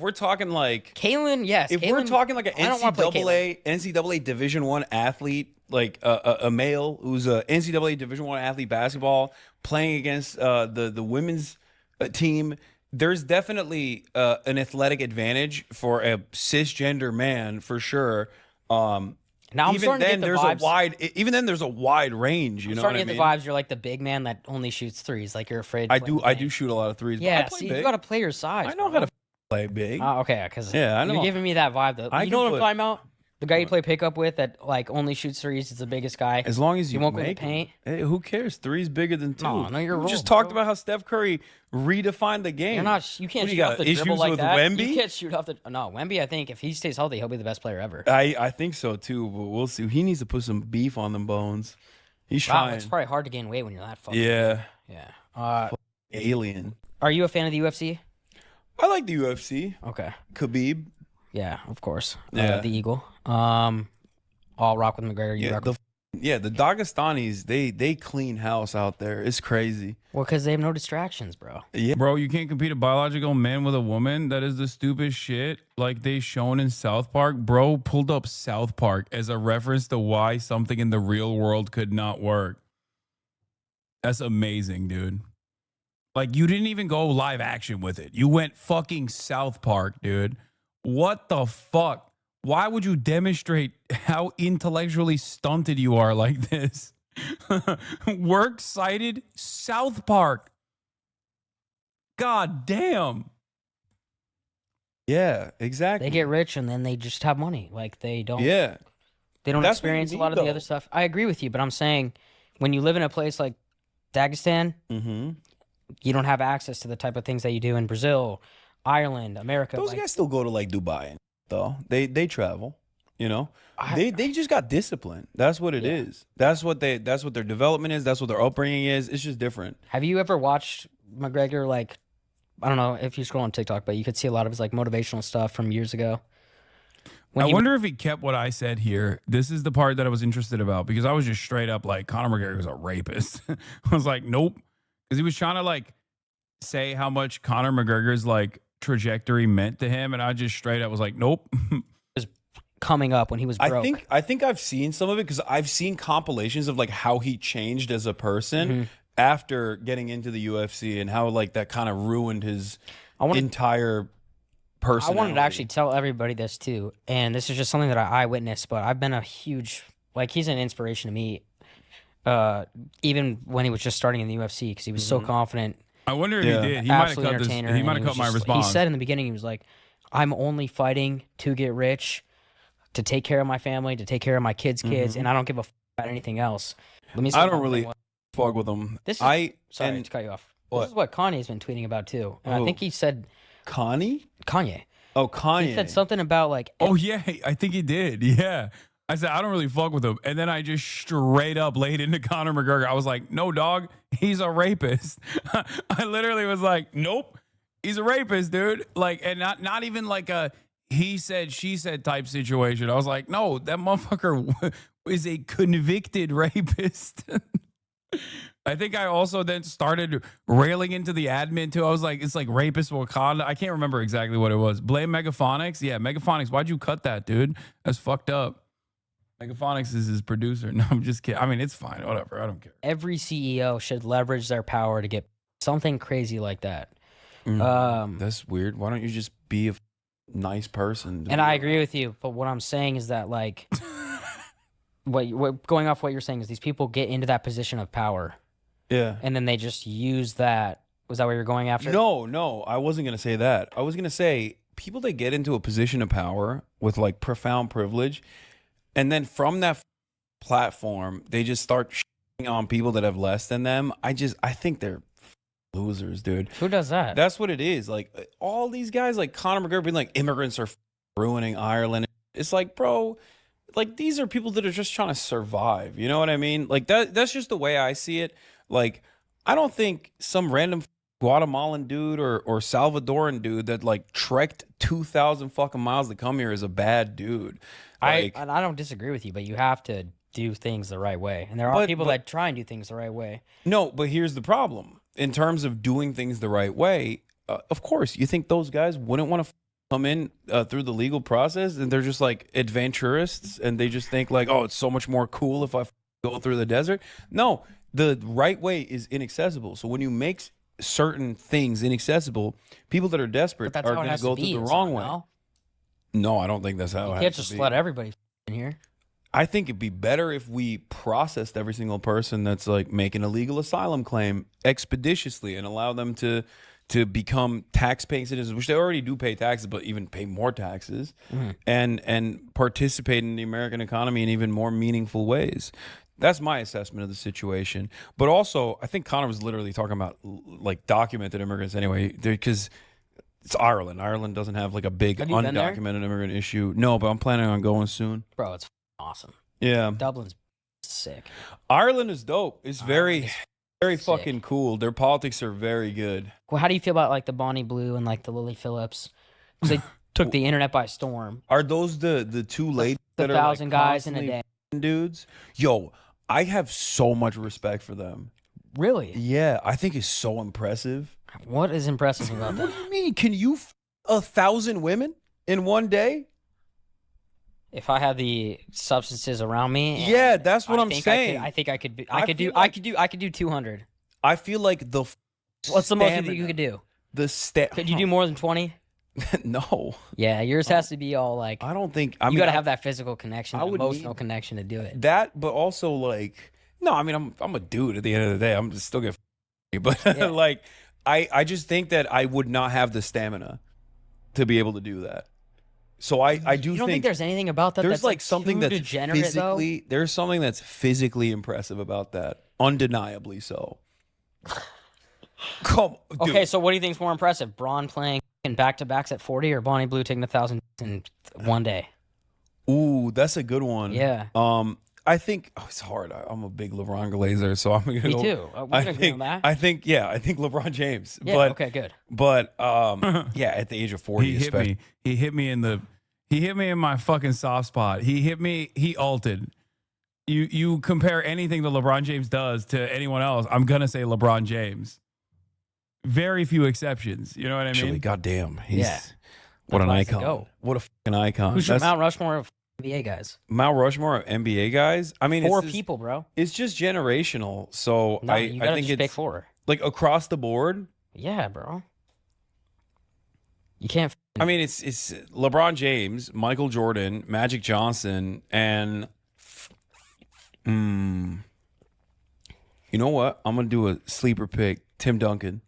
we're talking like Kalen, yes. if we're Kalen- talking like an I don't wanna play NCAA Division I athlete, like a male who's a NCAA Division I athlete basketball playing against the women's team, there's definitely an athletic advantage for a cisgender man for sure. Now I'm even starting to then, get the there's vibes. a wide. Even then, there's a wide range. You I'm know what starting I to mean? get the vibes. You're like the big man that only shoots threes. Like you're afraid. To I play do. the I game. do shoot a lot of threes. but I Yeah. play See, big. you gotta play your size. I know how to play big. Okay, because Yeah, I know. You're giving me that vibe though. I You know can what I'm put- talking about? The guy you play pickup with that like only shoots threes is the biggest guy. As long as He you won't go in the make 'em. paint. Hey, who cares? Three's bigger than two. No, I know your We role, just talked bro. about how Steph Curry redefined the game. You're not. You can't What do shoot you off got, the dribble issues like with that. Wemby? You can't shoot off the. No, Wemby. I think if he stays healthy, he'll be the best player ever. I think so too, but we'll see. He needs to put some beef on them bones. He's Wow, trying. it's probably hard to gain weight when you're that fucking. Yeah. Yeah. alien. Are you a fan of the UFC? I like the UFC. Okay. Khabib. Yeah, of course. Yeah. The Eagle. I'll rock with McGregor. You rock with... The Dagestanis, they clean house out there. It's crazy. Well, because they have no distractions, bro. Yeah. Bro, you can't compete a biological man with a woman. That is the stupid shit. Like they shown in South Park. Bro pulled up South Park as a reference to why something in the real world could not work. That's amazing, dude. Like you didn't even go live action with it. You went fucking South Park, dude. What the fuck? Why would you demonstrate how intellectually stunted you are like this? Works cited South Park. God damn. Yeah, exactly. They get rich and then they just have money. Like they don't. Yeah. They don't That's what you experience a need, lot of the though. other stuff. I agree with you, but I'm saying when you live in a place like Dagestan, you don't have access to the type of things that you do in Brazil, Ireland, America. Those like, guys still go to like Dubai though. They travel, you know. They just got discipline. That's what it is. That's what their development is. That's what their upbringing is. It's just different. Have you ever watched McGregor? Like, I don't know if you scroll on TikTok, but you could see a lot of his like motivational stuff from years ago. I wonder if he kept what I said here. This is the part that I was interested about because I was just straight up like Conor McGregor was a rapist. I was like, nope, because he was trying to like say how much Conor McGregor's like trajectory meant to him, and I just straight up was like, nope. Coming up when he was broke. I think I've seen some of it because I've seen compilations of like how he changed as a person after getting into the UFC and how like that kind of ruined his entire personality. I wanted to actually tell everybody this too, and this is just something that I witnessed, but I've been a huge, like he's an inspiration to me, even when he was just starting in the UFC because he was so confident. I wonder if he did. He might have cut this. He might have cut my response. He said in the beginning, he was like, I'm only fighting to get rich, to take care of my family, to take care of my kids' kids, and I don't give a about anything else. Let me say I don't really fuck with him. Sorry to cut you off. This is what Kanye's been tweeting about too. And I think he said Kanye. Oh, Kanye. He said something about like oh yeah, I think he did. Yeah. I said, I don't really fuck with him. And then I just straight up laid into Conor McGregor. I was like, no, dog, he's a rapist. I literally was like, nope, he's a rapist, dude. Like, and not even like a he said, she said type situation. I was like, no, that motherfucker is a convicted rapist. I think I also then started railing into the admin too. I was like, it's like rapist Wakanda. I can't remember exactly what it was. Blame Megaphonics. Yeah, Megaphonics. Why'd you cut that, dude? That's fucked up. Megaphonics is his producer. No, I'm just kidding. I mean, it's fine. Whatever. I don't care. Every CEO should leverage their power to get something crazy like that. That's weird. Why don't you just be a nice person? And I agree with you. But what I'm saying is that, like, what going off what you're saying is these people get into that position of power. Yeah. And then they just use that. Was that what you're going after? No, I wasn't going to say that. I was going to say people that get into a position of power with like profound privilege, and then from that platform, they just start shitting on people that have less than them. I think they're losers, dude. Who does that? That's what it is. Like all these guys, like Conor McGregor, being like immigrants are ruining Ireland. It's like, bro, like these are people that are just trying to survive. You know what I mean? Like that's just the way I see it. Like I don't think some random Guatemalan dude or Salvadoran dude that like trekked 2,000 fucking miles to come here is a bad dude. Like, I don't disagree with you, but you have to do things the right way. And there are people that try and do things the right way. No, but here's the problem. In terms of doing things the right way, of course, you think those guys wouldn't want to come in through the legal process, and they're just like adventurists, and they just think like, oh, it's so much more cool if I go through the desert. No, the right way is inaccessible. So when you make certain things inaccessible, people that are desperate are going to go through the wrong way. No, I don't think that's how it has to be. You can't just let everybody in here. I think it'd be better if we processed every single person that's like making a legal asylum claim expeditiously and allow them to become tax-paying citizens, which they already do pay taxes, but even pay more taxes, and participate in the American economy in even more meaningful ways. That's my assessment of the situation. But also, I think Conor was literally talking about like documented immigrants anyway, because it's Ireland. Ireland doesn't have like a big undocumented immigrant issue. No, but I'm planning on going soon. Bro, it's awesome. Yeah. Dublin's sick. Ireland is dope. It's very very Sick. fucking cool. Their politics are very good. Well, how do you feel about like the Bonnie Blue and like the Lily Phillips? Because they took the internet by storm. Are those the two ladies The that are like 1,000 guys in a constantly day. dudes? Yo, I have so much respect for them. Really? Yeah, I think it's so impressive. What is impressive about What that? do you mean? Can you 1,000 women in one day? If I had the substances around me, Yeah, that's what I I'm think saying. I think I could. I I could do 200. I feel like the What's the most you think you could do? Could you do more than 20? No, Yeah, yours has to be all like. I don't think. I You mean, got to have that physical connection, I that would emotional need- connection to do it. that, but also like no. I mean, I'm a dude at the end of the day. I'm just still gonna, but Yeah. like I just think that I would not have the stamina to be able to do that. So I do You don't think think there's anything about that there's that's like something too that's degenerate physically there's something that's physically impressive about that, undeniably so. Come, dude. though? Okay, so what do you think's more impressive? Braun playing in back-to-backs at 40 or Bonnie Blue taking 1,000 in one day? Ooh, that's a good one. Yeah. I think it's hard. I'm a big LeBron glazer, so I'm gonna Me go. too. We I can agree think on that. I think LeBron James. Yeah, but okay, good. But yeah, at the age of 40, He hit especially. me. He hit me in my fucking soft spot. He hit me. He ulted. You compare anything that LeBron James does to anyone else, I'm gonna say LeBron James. Very few exceptions. You know what I Actually, mean? goddamn, he's Yeah. what That's an why he's the icon. GOAT. What a fucking icon. Who's your That's Mount Rushmore of NBA guys? Mount Rushmore of NBA guys. I mean, Four it's just, people, bro. It's just generational. So No, I you gotta think just pick it's 4. like across the board. Yeah, bro. You can't. I mean, it's LeBron James, Michael Jordan, Magic Johnson, and you know what? I'm gonna do a sleeper pick, Tim Duncan,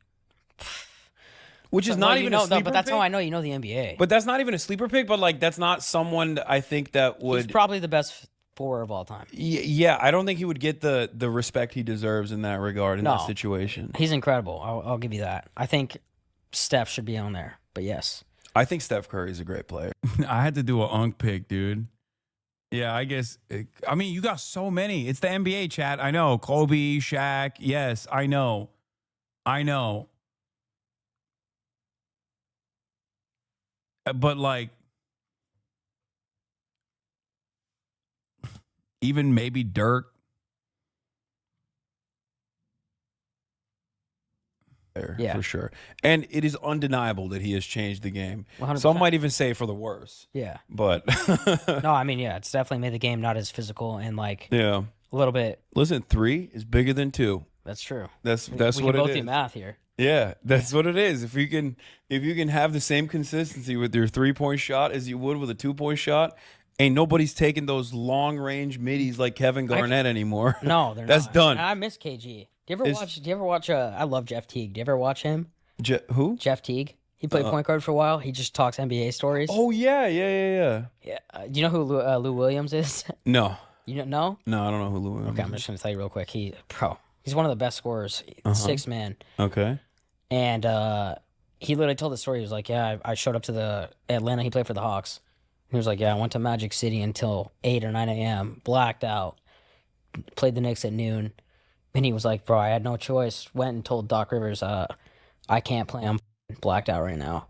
which is not even a sleeper but that's pick. how I know you know the NBA. But that's not even a sleeper pick. But like, that's not someone that I think that He's would. probably the best 4 of all time. Yeah, I don't think he would get the respect he deserves in that regard in No. that situation. He's incredible. I'll give you that. I think Steph should be on there, but yes. I think Steph Curry is a great player. I had to do an unk pick, dude. Yeah, I guess. I mean, you got so many. It's the NBA chat. I know. Kobe, Shaq. Yes, I know. But like, even maybe Dirk. Yeah. For sure. And it is undeniable that he has changed the game. 100%. Some might even say for the worse. Yeah. But No, I mean, yeah, it's definitely made the game not as physical and like yeah. a little bit. Listen, 3 is bigger than 2. That's true. That's We what can it both is. do math here. Yeah, that's what it is. If you can have the same consistency with your 3-point shot as you would with a 2-point shot, ain't nobody's taking those long range middies like Kevin Garnett anymore. No, they're That's not. done. And I miss KG. Do you ever watch I love Jeff Teague. Do you ever watch him? Who? Jeff Teague. He played point guard for a while. He just talks NBA stories. Oh yeah. Yeah. Do you know who Lou Williams is? No, You don't know? I don't know who Lou Williams Okay, I'm is. just gonna tell you real quick. He's one of the best scorers, Uh-huh. 6 man. Okay. And he literally told the story. He was like, "Yeah, I showed up to the Atlanta. He played for the Hawks. He was like, yeah, I went to Magic City until 8 or 9 a.m. Blacked out. Played the Knicks at noon. And he was like, bro, I had no choice. Went and told Doc Rivers, I can't play. I'm blacked out right now."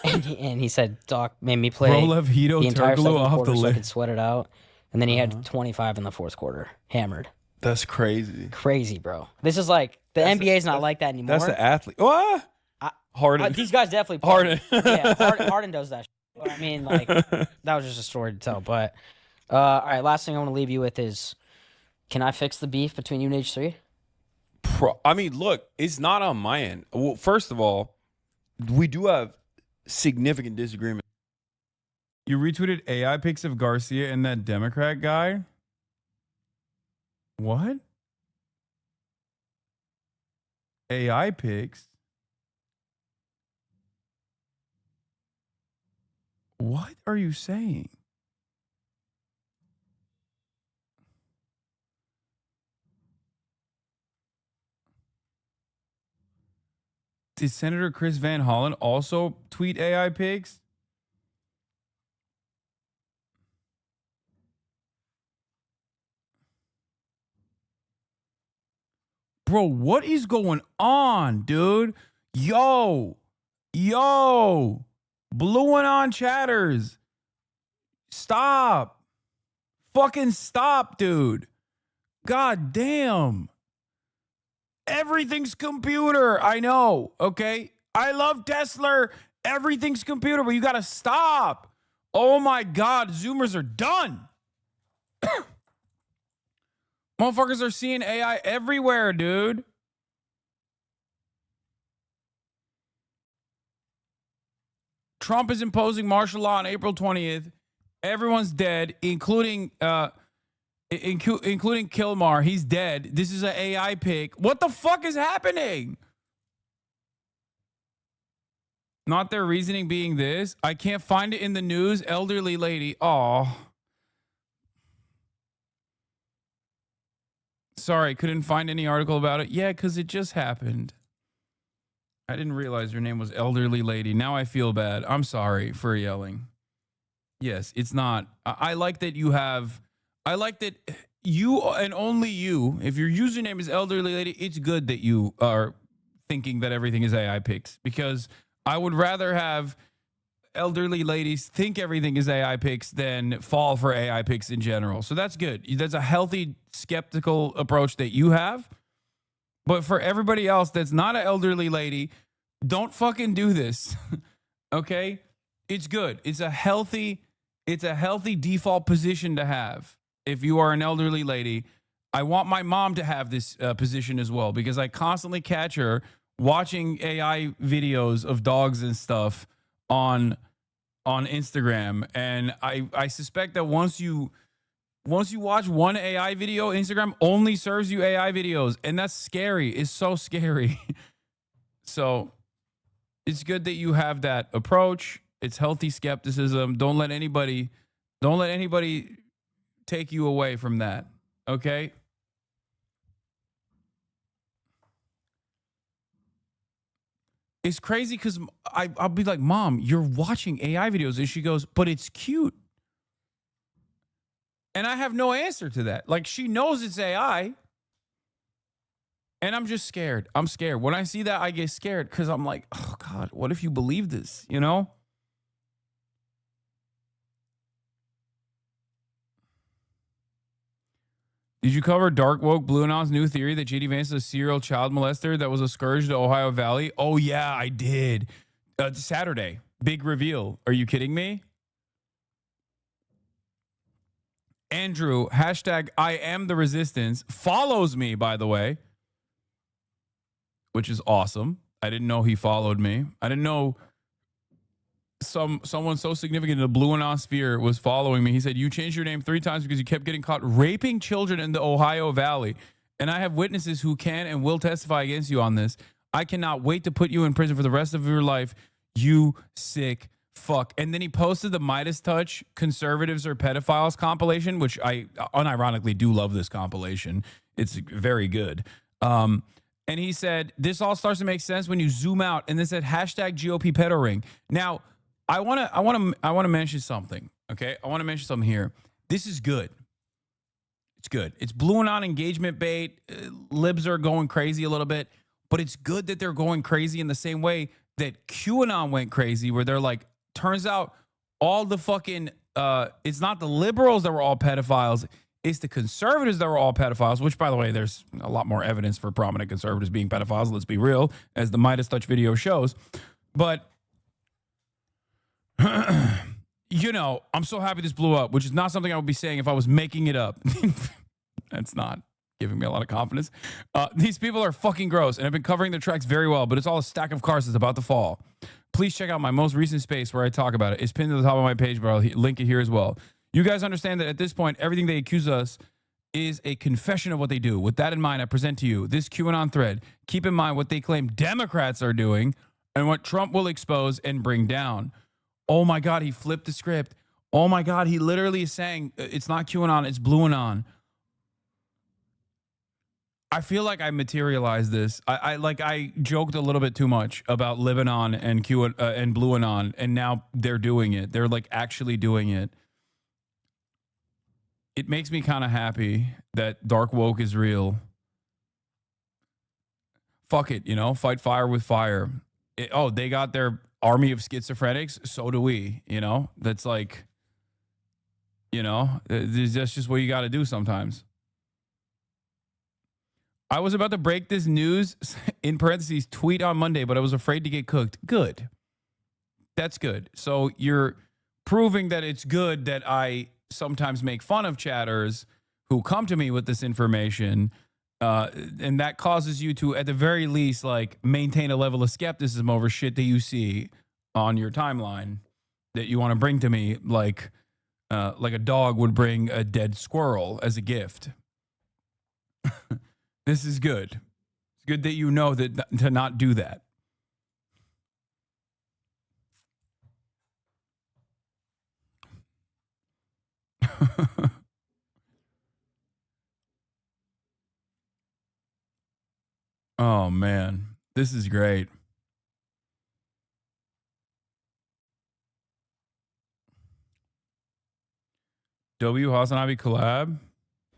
and he said, Doc made me play Rolev Hito the entire Turkoglu second off quarter the so I could list. sweat it out. And then he had 25 in the fourth quarter. Hammered. That's crazy. Crazy, bro. This is like, the NBA's not like that anymore. That's the athlete. What? Harden. These guys definitely play. Harden. Yeah, Harden does that. But I mean, like, that was just a story to tell. But all right, last thing I want to leave you with is, can I fix the beef between you and H3? I mean, look, it's not on my end. Well, first of all, we do have significant disagreement. You retweeted AI pics of Garcia and that Democrat guy? What? AI pics? What are you saying? Did Senator Chris Van Hollen also tweet AI pics? Bro, what is going on, dude? Yo. Blue and on chatters. Stop. Fucking stop, dude. God damn. Everything's computer. I know. Okay. I love Tesla. Everything's computer, but you got to stop. Oh my God. Zoomers are done. Motherfuckers are seeing AI everywhere, dude. Trump is imposing martial law on April 20th. Everyone's dead, including Kilmar. He's dead. This is an AI pick. What the fuck is happening? Not their reasoning being this. I can't find it in the news. Elderly lady. Oh. Sorry, couldn't find any article about it. Yeah, because it just happened. I didn't realize your name was Elderly Lady. Now I feel bad. I'm sorry for yelling. Yes, it's not. I like that you have... I like that you and only you, if your username is Elderly Lady, it's good that you are thinking that everything is AI picks. Because I would rather have elderly ladies think everything is AI picks than fall for AI picks in general. So that's good. That's a healthy, skeptical approach that you have. But for everybody else that's not an elderly lady, don't fucking do this. Okay? It's good. It's a healthy default position to have. If you are an elderly lady, I want my mom to have this position as well, because I constantly catch her watching AI videos of dogs and stuff on Instagram, and I suspect that once you watch one AI video, Instagram only serves you AI videos, and that's scary. It's so scary. So it's good that you have that approach. It's healthy skepticism. Don't let anybody take you away from that. Okay? It's crazy because I'll be like, Mom, you're watching AI videos. And she goes, but it's cute. And I have no answer to that. Like, she knows it's AI. And I'm just scared. I'm scared. When I see that, I get scared because I'm like, oh, God, what if you believe this? You know? Did you cover Dark Woke Blue Anon's new theory that JD Vance is a serial child molester that was a scourge to Ohio Valley? Oh, yeah, I did. Saturday. Big reveal. Are you kidding me? Andrew, hashtag I am the resistance, follows me, by the way, which is awesome. I didn't know he followed me. I didn't know someone so significant in the Blue Anosphere was following me. He said, you changed your name 3 times because you kept getting caught raping children in the Ohio Valley. And I have witnesses who can and will testify against you on this. I cannot wait to put you in prison for the rest of your life. You sick fuck. And then he posted the Midas Touch Conservatives or Pedophiles compilation, which I unironically do love this compilation. It's very good. And he said, this all starts to make sense when you zoom out. And then said, hashtag GOP pedo ring. Now, I want to mention something. Okay. I want to mention something here. This is good. It's good. It's Blue Anon engagement bait. Libs are going crazy a little bit, but it's good that they're going crazy in the same way that QAnon went crazy, where they're like, turns out all the fucking, it's not the liberals that were all pedophiles. It's the conservatives that were all pedophiles, which, by the way, there's a lot more evidence for prominent conservatives being pedophiles. Let's be real, as the Midas Touch video shows. But, you know, I'm so happy this blew up, which is not something I would be saying if I was making it up. That's not giving me a lot of confidence. These people are fucking gross, and I've been covering their tracks very well, but it's all a stack of cards that's about to fall. Please check out my most recent space where I talk about it. It's pinned to the top of my page, but I'll link it here as well. You guys understand that at this point, everything they accuse us is a confession of what they do. With that in mind, I present to you this QAnon thread. Keep in mind what they claim Democrats are doing and what Trump will expose and bring down. Oh my God, he flipped the script. Oh my God, he literally is saying it's not QAnon, it's Blue Anon. I feel like I materialized this. I joked a little bit too much about Lebanon and and Blue Anon, and now they're doing it. They're like actually doing it. It makes me kind of happy that dark woke is real. fuck it, fight fire with fire. They got their army of schizophrenics. So do we, That's like, that's just what you got to do sometimes. I was about to break this news, in parentheses, tweet on Monday, but I was afraid to get cooked. Good. That's good. So you're proving that it's good that I sometimes make fun of chatters who come to me with this information, and that causes you to, at the very least, like maintain a level of skepticism over shit that you see on your timeline that you want to bring to me, like a dog would bring a dead squirrel as a gift. This is good. It's good that you know that to not do that. Oh, man. This is great. Hasan Abi collab.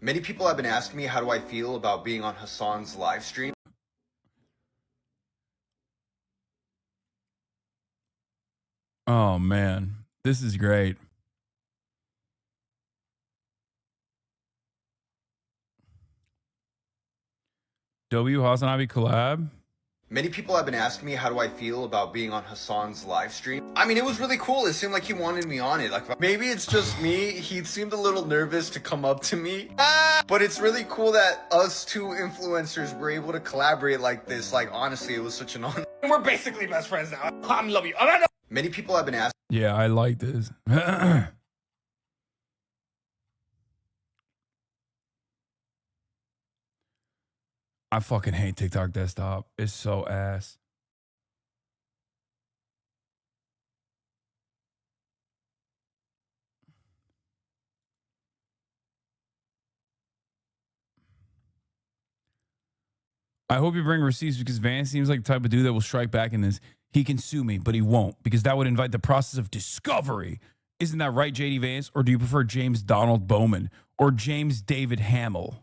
Many people have been asking me how do I feel about being on Hasan's live stream. Oh, man. This is great. Hasan Abi collab. Many people have been asking me how do I feel about being on Hasan's live stream. I mean, it was really cool. It seemed like he wanted me on it. Like, maybe it's just me. He seemed a little nervous to come up to me. But it's really cool that us two influencers were able to collaborate like this. Like, honestly, it was such an honor. We're basically best friends now. I love you. Many people have been asking. Yeah, I like this. I fucking hate TikTok desktop. It's so ass. I hope you bring receipts because Vance seems like the type of dude that will strike back in this. He can sue me, but he won't because that would invite the process of discovery. Isn't that right, JD Vance? Or do you prefer James Donald Bowman or James David Hamill?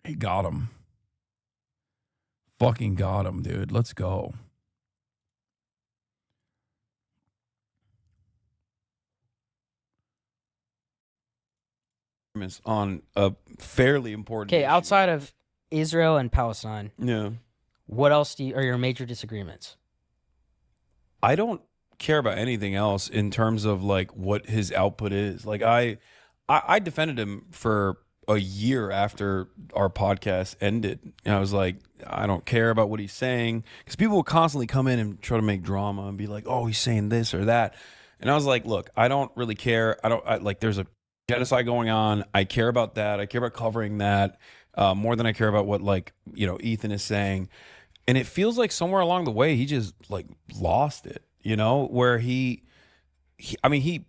He got him. Fucking got him, dude. Let's go. On a fairly important Okay, issue. outside of Israel and Palestine, Yeah. what else are your major disagreements? I don't care about anything else in terms of like what his output is. Like I defended him for a year after our podcast ended. And I was like, I don't care about what he's saying because people will constantly come in and try to make drama and be like, oh, he's saying this or that. And I was like, look, I don't really care. Like there's a genocide going on. I care about that. I care about covering that more than I care about what Ethan is saying. And it feels like somewhere along the way he just like lost it, where he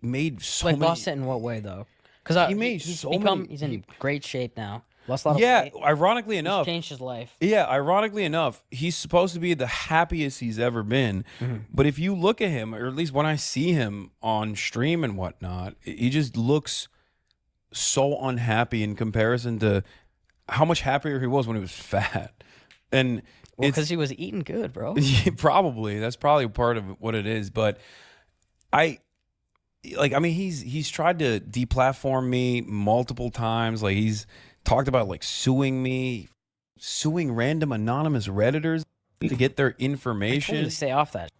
made so many. Lost it in what way though? Because He made he's so many- he's in great shape now. Lost a lot of weight. Ironically enough, Changed his life. Yeah, ironically enough, he's supposed to be the happiest he's ever been. But if you look at him, or at least when I see him on stream and whatnot, he just looks so unhappy in comparison to how much happier he was when he was fat. And Well, because he was eating good, bro. probably that's probably part of what it is. But he's tried to deplatform me multiple times. Like he's talked about like suing me, suing random anonymous Redditors to get their I told information. you to stay off that.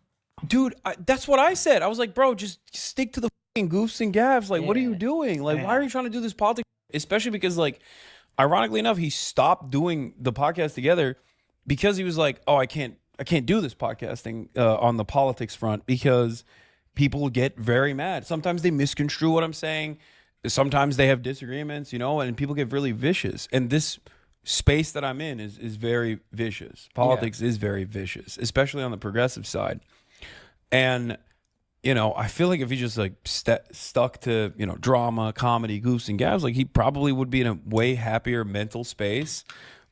Dude, that's what I said. I was like, bro, just stick to the fucking goofs and gaffs. Like, what are you Yeah. doing? Like, why are you trying to do this politics? Especially because, like, ironically enough, he stopped doing the podcast together because he was like, oh, I can't do this podcasting on the politics front because people get very mad. Sometimes they misconstrue what I'm saying. Sometimes they have disagreements, and people get really vicious. And this space that I'm in is very vicious. Politics is very vicious, especially on the progressive side. And, I feel like if he just like stuck to, drama, comedy, goofs and gaffs, like he probably would be in a way happier mental space.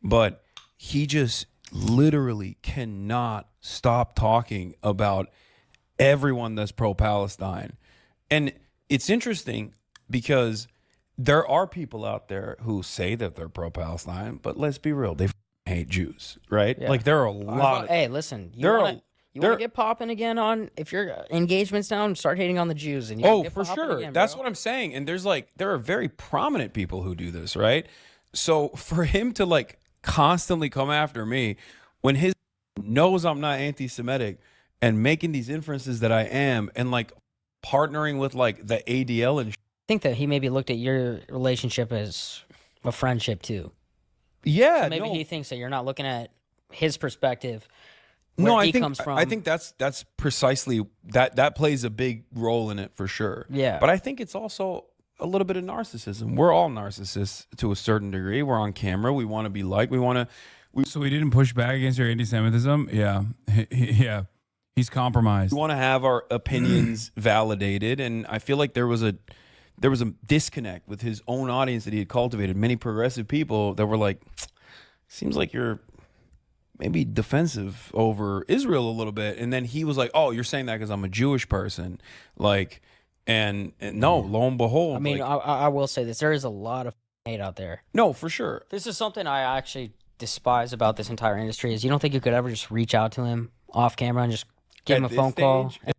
But he just literally cannot stop talking about everyone that's pro-Palestine. And it's interesting because there are people out there who say that they're pro-Palestine, but let's be real, they hate Jews, right? Yeah. Like there are a lot of, Hey, listen, you there want are- to get popping again on, if your engagement's down, start hating on the Jews. And you oh, get for popping sure. again, That's bro. what I'm saying. And there are very prominent people who do this, right? So for him to like constantly come after me when his knows I'm not anti-Semitic and making these inferences that I am, and like partnering with like the ADL and I think that he maybe looked at your relationship as a friendship too. yeah, So maybe no. he thinks that you're not looking at his perspective. No, Where I he think comes from. I think that's precisely that plays a big role in it for sure. Yeah. But I think it's also a little bit of narcissism. We're all narcissists to a certain degree. We're on camera. We want to be liked. We want to So he didn't push back against your anti-Semitism. Yeah, yeah. He's compromised. we want to have our opinions validated, and I feel like there was a disconnect with his own audience that he had cultivated. Many progressive people that were like, seems like you're maybe defensive over Israel a little bit. And then he was like, oh, you're saying that because I'm a Jewish person. Like, and no, lo and behold. I mean, like, I will say this: there is a lot of hate out there. no, for sure. This is something I actually despise about this entire industry. Is you don't think you could ever just reach out to him off camera and just give him a At this phone call stage,